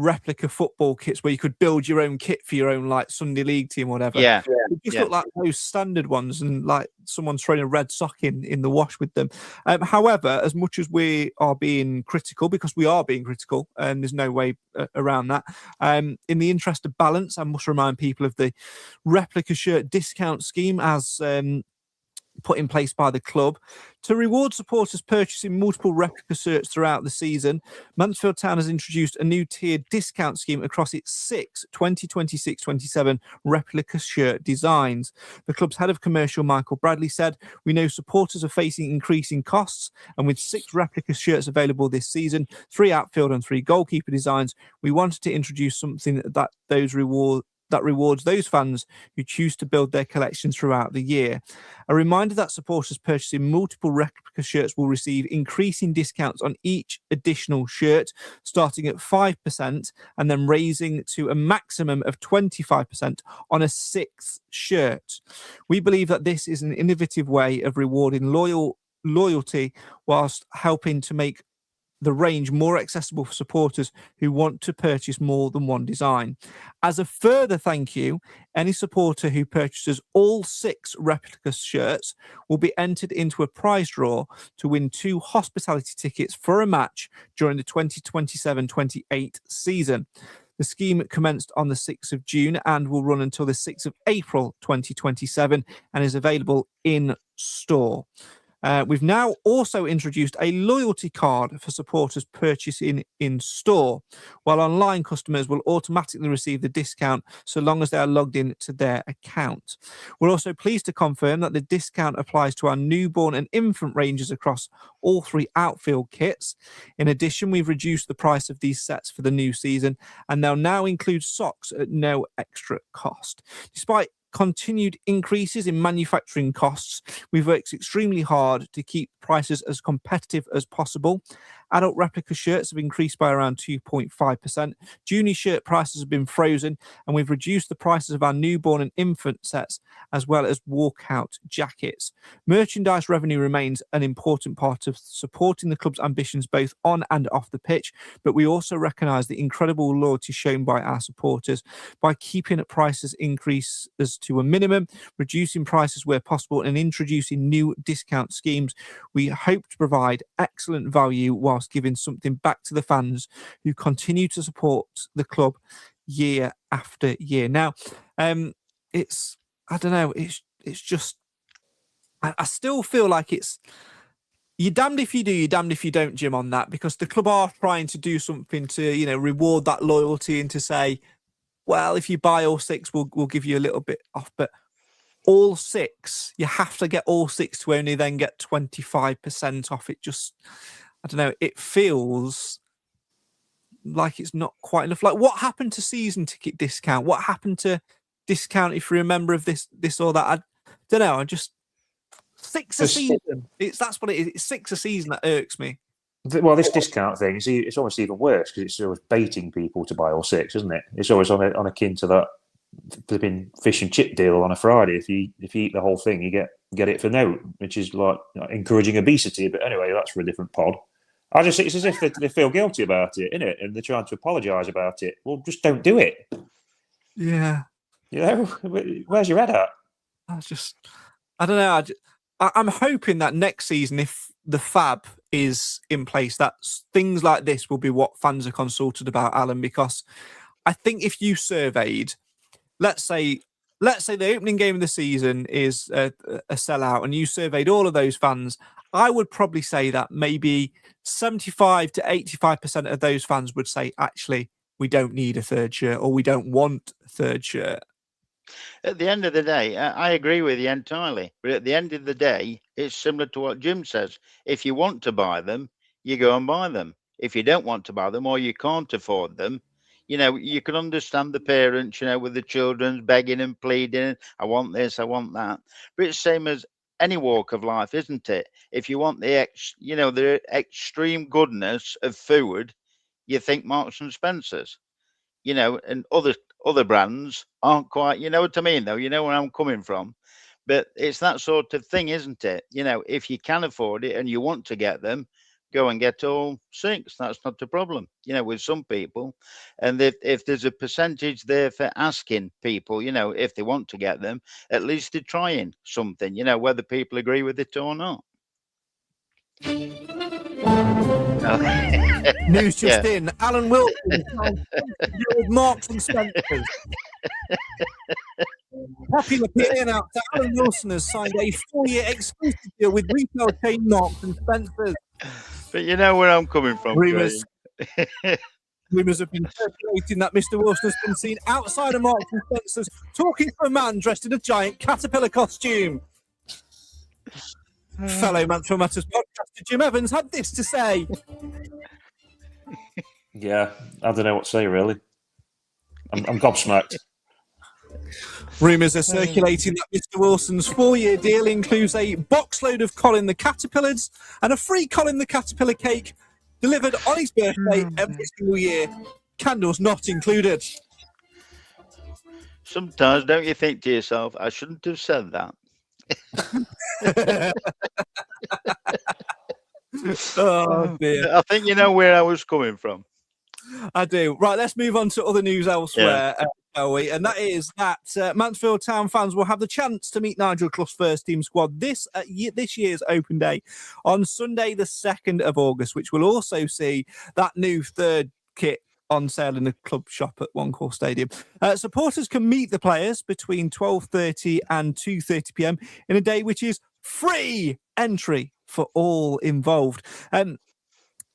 replica football kits where you could build your own kit for your own, like, Sunday League team or whatever. Yeah. It just look like those standard ones, and like someone's throwing a red sock in the wash with them. However, as much as we are being critical, because we are being critical, and there's no way around that, in the interest of balance, I must remind people of the replica shirt discount scheme as put in place by the club to reward supporters purchasing multiple replica shirts throughout the season. Mansfield Town has introduced a new tiered discount scheme across its 6 2026-27 replica shirt designs. The club's head of commercial, Michael Bradley, said, "We know supporters are facing increasing costs, and with 6 replica shirts available this season, 3 outfield and 3 goalkeeper designs, we wanted to introduce something that rewards those fans who choose to build their collections throughout the year. A reminder that supporters purchasing multiple replica shirts will receive increasing discounts on each additional shirt, starting at 5% and then raising to a maximum of 25% on a 6th shirt. We believe that this is an innovative way of rewarding loyalty whilst helping to make the range more accessible for supporters who want to purchase more than one design. As a further thank you, any supporter who purchases all 6 replica shirts will be entered into a prize draw to win 2 hospitality tickets for a match during the 2027-28 season. The scheme commenced on the 6th of June and will run until the 6th of April 2027 and is available in store. We've now also introduced a loyalty card for supporters purchasing in store, while online customers will automatically receive the discount so long as they are logged in to their account. We're also pleased to confirm that the discount applies to our newborn and infant ranges across all 3 outfield kits. In addition, we've reduced the price of these sets for the new season, and they'll now include socks at no extra cost. Despite continued increases in manufacturing costs, we've worked extremely hard to keep prices as competitive as possible. Adult replica shirts have increased by around 2.5%. Junior shirt prices have been frozen, and we've reduced the prices of our newborn and infant sets, as well as walkout jackets. Merchandise revenue remains an important part of supporting the club's ambitions both on and off the pitch, but we also recognise the incredible loyalty shown by our supporters by keeping prices increases to a minimum, reducing prices where possible, and introducing new discount schemes. We hope to provide excellent value whilst giving something back to the fans who continue to support the club year after year. Now, it's, I don't know, it's just, I still feel like it's, you're damned if you do, you're damned if you don't, Jim, on that, because the club are trying to do something to, you know, reward that loyalty and to say, well, if you buy all 6, we'll give you a little bit off, but all 6, you have to get all 6 to only then get 25% off. It just, I don't know, it feels like it's not quite enough. Like, what happened to season ticket discount? What happened to discount if you're a member of this or that? I don't know. I just, 6 a season. That's what it is. It's 6 a season that irks me. Well, this discount thing, it's almost even worse because it's always baiting people to buy all 6, isn't it? It's always on akin to that flipping fish and chip deal on a Friday. If you eat the whole thing, you get it for no, which is like encouraging obesity. But anyway, that's for a different pod. It's as if they feel guilty about it, innit? And they're trying to apologise about it. Well, just don't do it. Yeah. You know, where's your head at? I don't know. I'm hoping that next season, if the FAB is in place, that things like this will be what fans are consulted about, Alan, because I think if you surveyed, let's say the opening game of the season is a sellout and you surveyed all of those fans, I would probably say that maybe 75 to 85% of those fans would say, actually, we don't need a 3rd shirt or we don't want a 3rd shirt. At the end of the day, I agree with you entirely. But at the end of the day, it's similar to what Jim says. If you want to buy them, you go and buy them. If you don't want to buy them or you can't afford them, you know, you can understand the parents, you know, with the children begging and pleading, I want this, I want that. But it's the same as any walk of life, isn't it? If you want the extreme goodness of food, you think Marks and Spencer's, you know, and other brands aren't quite, you know what I mean, though? You know where I'm coming from. But it's that sort of thing, isn't it? You know, if you can afford it and you want to get them, go and get all 6. That's not a problem, you know, with some people. And if there's a percentage there for asking people, you know, if they want to get them, at least they're trying something, you know, whether people agree with it or not. News just in. Alan Wilson Marks and Spencer's. Popular PA announced that Alan Wilson has signed a 4-year exclusive deal with retail chain Marks and Spencer's. But you know where I'm coming from. Rumours have been circulating that Mr. Wilson has been seen outside of Marks and Spencer's talking to a man dressed in a giant caterpillar costume. Fellow Mansfield Matters podcaster Jim Evans had this to say. Yeah, I don't know what to say, really. I'm gobsmacked. Rumours are circulating that Mr. Wilson's 4-year deal includes a box load of Colin the Caterpillars and a free Colin the Caterpillar cake delivered on his birthday every single year. Candles not included. Sometimes don't you think to yourself, I shouldn't have said that. Oh dear. I think you know where I was coming from. I do. Right, let's move on to other news elsewhere, shall we? And that is that Mansfield Town fans will have the chance to meet Nigel Clough's first team squad this year's Open Day on Sunday, the 2nd of August, which will also see that new third kit on sale in the club shop at One Call Stadium. Supporters can meet the players between 12:30 and 2:30 p.m. in a day which is free entry for all involved.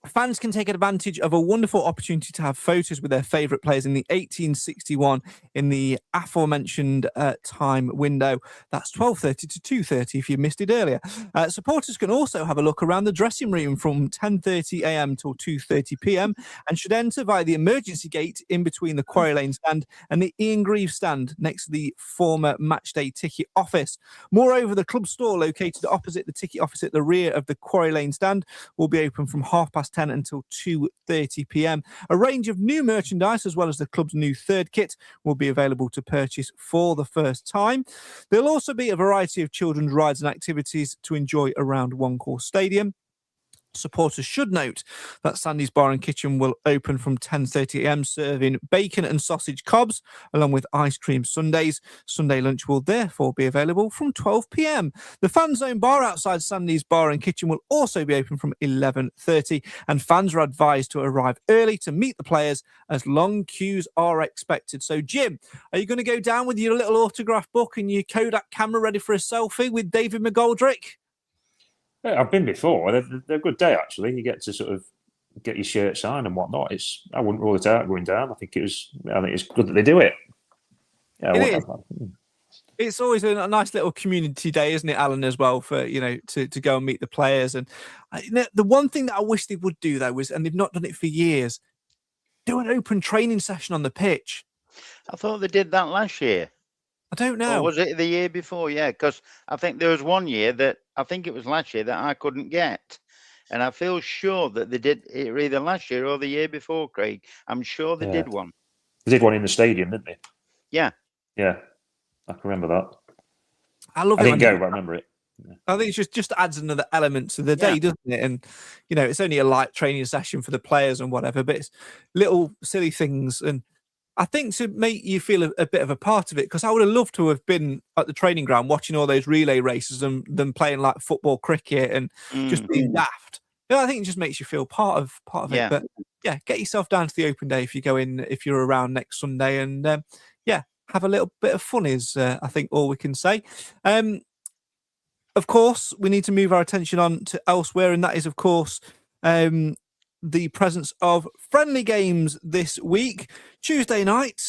Fans can take advantage of a wonderful opportunity to have photos with their favourite players in the 1861 in the aforementioned time window. That's 12:30 to 2:30 if you missed it earlier. Supporters can also have a look around the dressing room from 10:30 a.m. till 2:30 p.m. and should enter via the emergency gate in between the Quarry Lane stand and the Ian Greaves stand next to the former Matchday ticket office. Moreover, the club store located opposite the ticket office at the rear of the Quarry Lane stand will be open from 10:30 until 2:30 p.m. A range of new merchandise, as well as the club's new third kit, will be available to purchase for the first time. There'll also be a variety of children's rides and activities to enjoy around One Call Stadium. Supporters should note that Sandy's Bar and Kitchen will open from 10:30 a.m, serving bacon and sausage cobs, along with ice cream sundaes. Sunday lunch will therefore be available from 12 p.m. The fan zone bar outside Sandy's Bar and Kitchen will also be open from 11:30, and fans are advised to arrive early to meet the players as long queues are expected. So, Jim, are you going to go down with your little autograph book and your Kodak camera ready for a selfie with David McGoldrick? Yeah, I've been before. They're a good day, actually. You get to sort of get your shirt signed and whatnot. I wouldn't rule it out going down. I think it's good that they do it. Yeah, it is. It's always a nice little community day, isn't it, Alan, as well, for, to go and meet the players. And the one thing that I wish they would do, though, and they've not done it for years, do an open training session on the pitch. I thought they did that last year. I don't know. Or was it the year before? Yeah, because I think there was one year that I think it was last year that I couldn't get. And I feel sure that they did it either last year or the year before, Craig. I'm sure they did one. They did one in the stadium, didn't they? Yeah. Yeah. I can remember that. I didn't go, but I remember it. Yeah. I think it just adds another element to the day, doesn't it? And, it's only a light training session for the players and whatever, but it's little silly things. And I think to make you feel a bit of a part of it, because I would have loved to have been at the training ground watching all those relay races and them playing like football, cricket, and just being daft. I think it just makes you feel part of it. But yeah, get yourself down to the open day if you're around next Sunday, and have a little bit of fun is I think all we can say. Of course, we need to move our attention on to elsewhere, and that is, of course, the presence of friendly games this week. Tuesday night,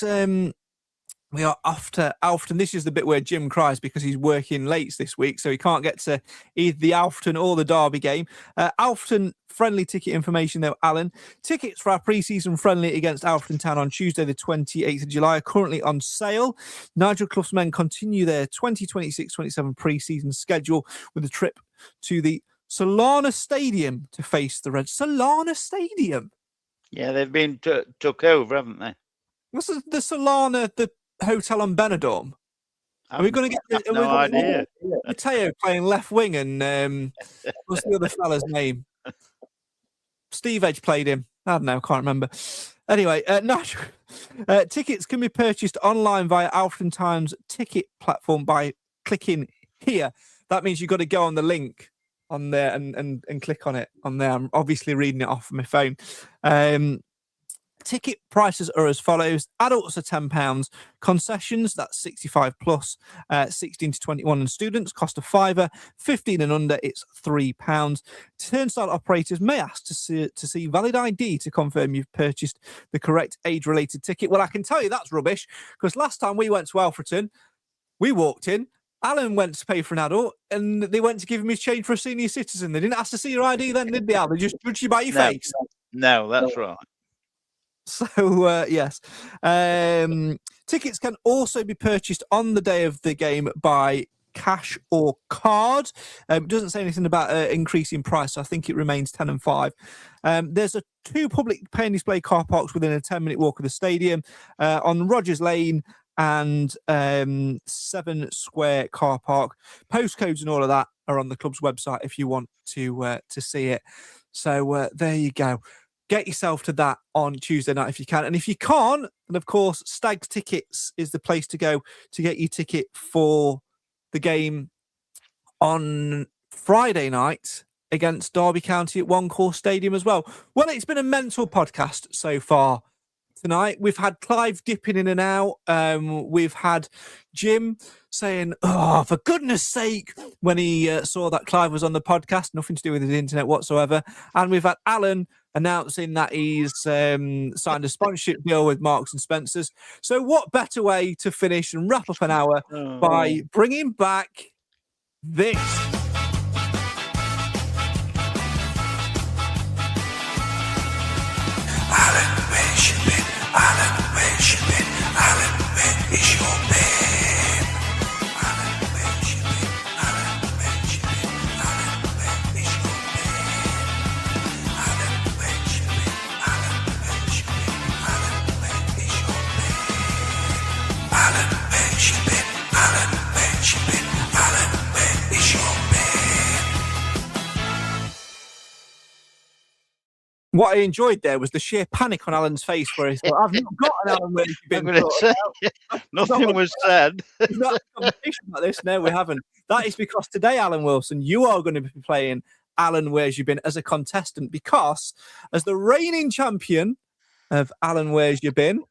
we are off to Alfton. This is the bit where Jim cries because he's working late this week, so he can't get to either the Alfton or the Derby game. Alfton friendly ticket information, though, Alan. Tickets for our pre-season friendly against Alfton Town on Tuesday, the 28th of July, are currently on sale. Nigel Clough's men continue their 2026-27 pre-season schedule with a trip to the Solana Stadium to face the Reds. Solana Stadium? Yeah, they've been took over, haven't they? What's the Solana, the hotel on Benidorm? Are we going to get no idea? Mateo playing left wing, and what's the other fella's name? Steve Edge played him. I don't know, can't remember. Anyway, tickets can be purchased online via Alfton Town's ticket platform by clicking here. That means you've got to go on the link on there and click on it on there. I'm obviously reading it off my phone. Ticket prices are as follows. Adults are £10. Concessions, that's 65 plus, 16 to 21, and students cost a £5. 15 and under, it's £3. Turnstile operators may ask to see valid ID to confirm you've purchased the correct age-related ticket. Well, I can tell you that's rubbish, because last time we went to Alfreton, we walked in, Alan went to pay for an adult, and they went to give him his change for a senior citizen. They didn't ask to see your ID then, did they, Al? They just judged you by your face. No, that's right. So, yes. Tickets can also be purchased on the day of the game by cash or card. It doesn't say anything about increasing price, so I think it remains 10 and 5. There's 2 public pay and display car parks within a 10-minute walk of the stadium on Rogers Lane and 7 Square car park. Postcodes and all of that are on the club's website if you want to see it. So there you go. Get yourself to that on Tuesday night if you can. And if you can't, then of course, Stags Tickets is the place to go to get your ticket for the game on Friday night against Derby County at One Course Stadium as well. Well, it's been a mental podcast so far tonight. We've had Clive dipping in and out. We've had Jim saying, "Oh, for goodness sake," when he saw that Clive was on the podcast, nothing to do with his internet whatsoever. And we've had Alan announcing that he's signed a sponsorship deal with Marks and Spencer's. So what better way to finish and wrap up an hour by bringing back this. Alan, where's you been? Alan, where's you been? Alan, where is your bin? Alan, where's you been? Alan, where's you been? Alan, where is your bin? Alan, where's you been? Alan, where's you been? Alan, where is your bin? Alan, where's you been? Alan, where's you been? Alan, where is your bin? What I enjoyed there was the sheer panic on Alan's face where he thought, "I've not got an Alan where you've I'm been." going to say, nothing was said. We've not had a conversation like this. No, we haven't. That is because today, Alan Wilson, you are going to be playing Alan Where's You Been as a contestant, because as the reigning champion of Alan Where's You Been,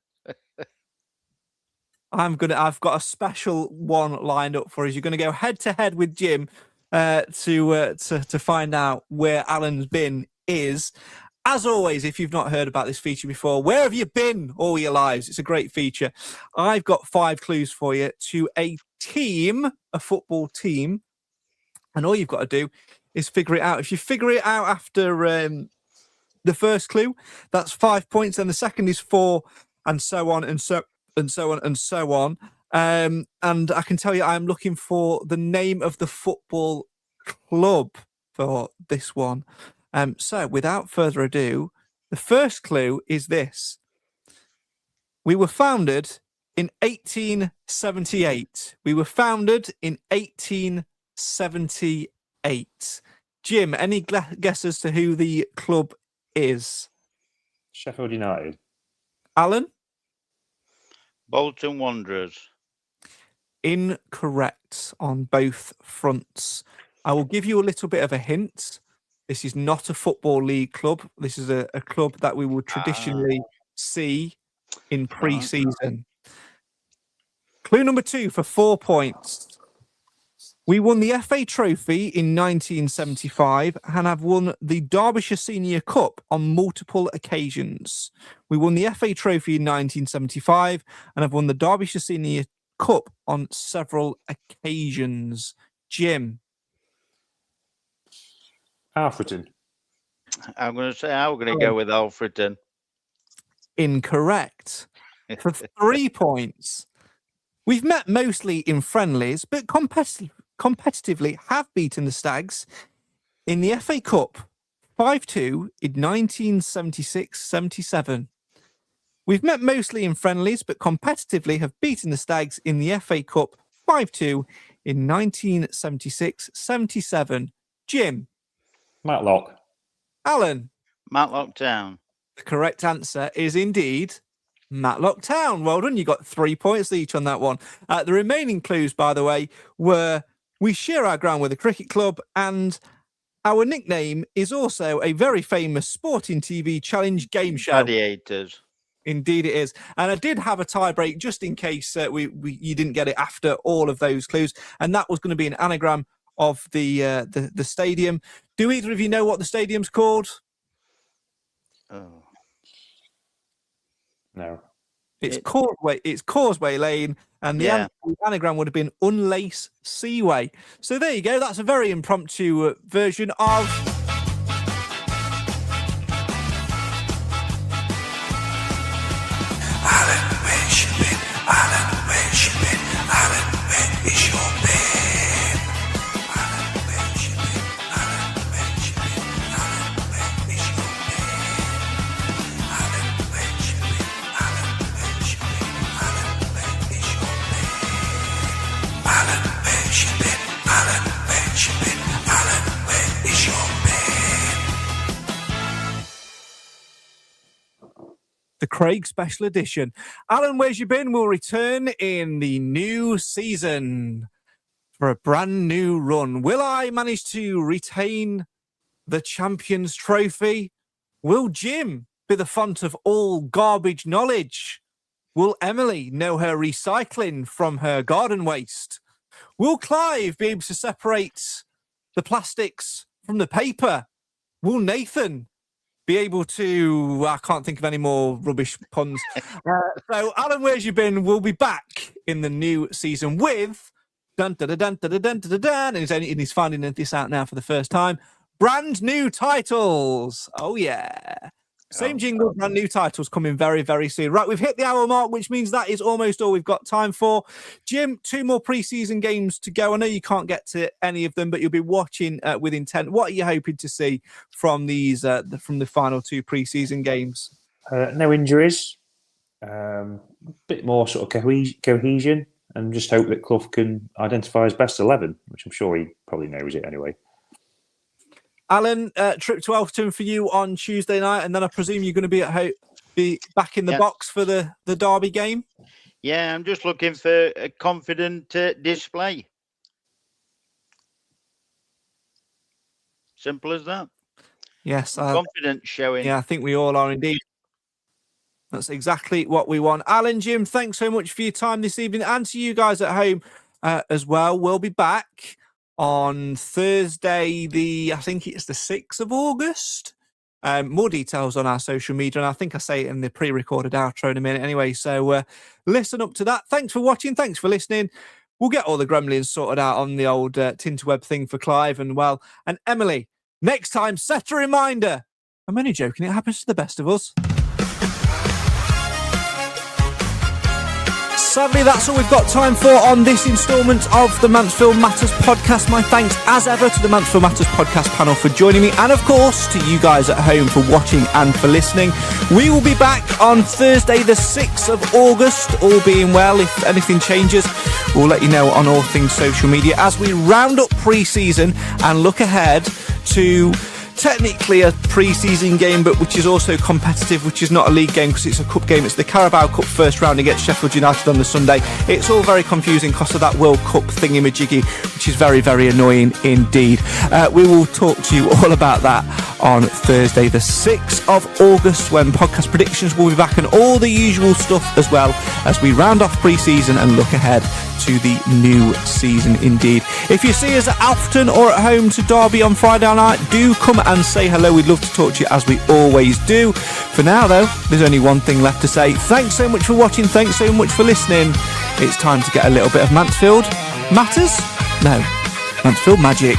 I've got a special one lined up for us. You're going to go head to head with Jim to find out where Alan's bin is. As always, if you've not heard about this feature before, where have you been all your lives? It's a great feature. I've got 5 clues for you to a team, a football team, and all you've got to do is figure it out. If you figure it out after the first clue, that's 5 points, and the second is 4, and so on and so on and so on. And I can tell you, I'm looking for the name of the football club for this one. So without further ado, the first clue is this. We were founded in 1878. We were founded in 1878. Jim, any guesses to who the club is? Sheffield United. Alan? Bolton Wanderers. Incorrect on both fronts. I will give you a little bit of a hint. This is not a football league club. This is a club that we would traditionally see in pre-season. Clue number 2 for 4 points. We won the FA Trophy in 1975 and have won the Derbyshire Senior Cup on multiple occasions. We won the FA Trophy in 1975 and have won the Derbyshire Senior Cup on several occasions. Jim? Alfreton. I'm going to say I'm going to go with Alfreton. Incorrect. For 3 points. We've met mostly in friendlies, but competitively have beaten the Stags in the FA Cup 5-2 in 1976-77. We've met mostly in friendlies, but competitively have beaten the Stags in the FA Cup 5-2 in 1976-77. Jim? Matlock. Alan? Matlock Town. The correct answer is indeed Matlock Town. Well done. You got 3 points each on that one. The remaining clues, by the way, were we share our ground with a cricket club, and our nickname is also a very famous sporting TV challenge game show. Gladiators. Indeed it is. And I did have a tie break just in case you didn't get it after all of those clues. And that was going to be an anagram of the stadium. Do either of you know what the stadium's called? Oh. No. It's Causeway Lane, and the anagram would have been Unlace Seaway. So there you go. That's a very impromptu version of Alan, where's you been? Alan, where's you been? Alan, where is your bin? Alan, where's you been? Alan, where's you been? Alan, where is your bin? Alan, where's you been? Alan, where's you been? Alan, where is your bin? Alan, where's you been? Alan, where's you been? the Craig Special Edition. Alan, where's you been? Will return in the new season for a brand new run. Will I manage to retain the Champions Trophy? Will Jim be the font of all garbage knowledge? Will Emily know her recycling from her garden waste? Will Clive be able to separate the plastics from the paper? Will Nathan be able to... I can't think of any more rubbish puns. So Alan, where's you been? We'll be back in the new season with... Dun, dun, dun, dun, dun, dun, dun, dun, and he's finding this out now for the first time. Brand new titles. Oh, yeah. Same jingle, brand new titles coming very, very soon. Right, we've hit the hour mark, which means that is almost all we've got time for. Jim, 2 more pre-season games to go. I know you can't get to any of them, but you'll be watching with intent. What are you hoping to see from these from the final 2 pre-season games? No injuries. Bit more sort of cohesion, and just hope that Clough can identify his best 11, which I'm sure he probably knows it anyway. Alan, trip to Eltham for you on Tuesday night, and then I presume you're going to be at home, be back in the box for the Derby game. Yeah, I'm just looking for a confident display. Simple as that. Yes, confidence showing. Yeah, I think we all are indeed. That's exactly what we want. Alan, Jim, thanks so much for your time this evening, and to you guys at home as well. We'll be back on Thursday, I think it's the 6th of August. More details on our social media, and I think I say it in the pre-recorded outro in a minute anyway, so listen up to that. Thanks for watching, thanks for listening. We'll get all the gremlins sorted out on the old Tinterweb thing for Clive and Emily. Next time, set a reminder. I'm only joking, it happens to the best of us. Sadly, that's all we've got time for on this instalment of the Mansfield Matters podcast. My thanks, as ever, to the Mansfield Matters podcast panel for joining me, and, of course, to you guys at home for watching and for listening. We will be back on Thursday, the 6th of August, all being well. If anything changes, we'll let you know on all things social media as we round up pre-season and look ahead to... technically a pre-season game, but which is also competitive, which is not a league game because it's a cup game. It's the Carabao Cup first round against Sheffield United on the Sunday. It's all very confusing because of that World Cup thingy-majiggy, which is very, very annoying indeed. We will talk to you all about that on Thursday, the 6th of August, when podcast predictions will be back and all the usual stuff, as well as we round off pre-season and look ahead to the new season indeed. If you see us at Alfton or at home to Derby on Friday night, do come and say hello. We'd love to talk to you, as we always do. For now, though, there's only one thing left to say. Thanks so much for watching. Thanks so much for listening. It's time to get a little bit of Mansfield Matters? No, Mansfield Magic.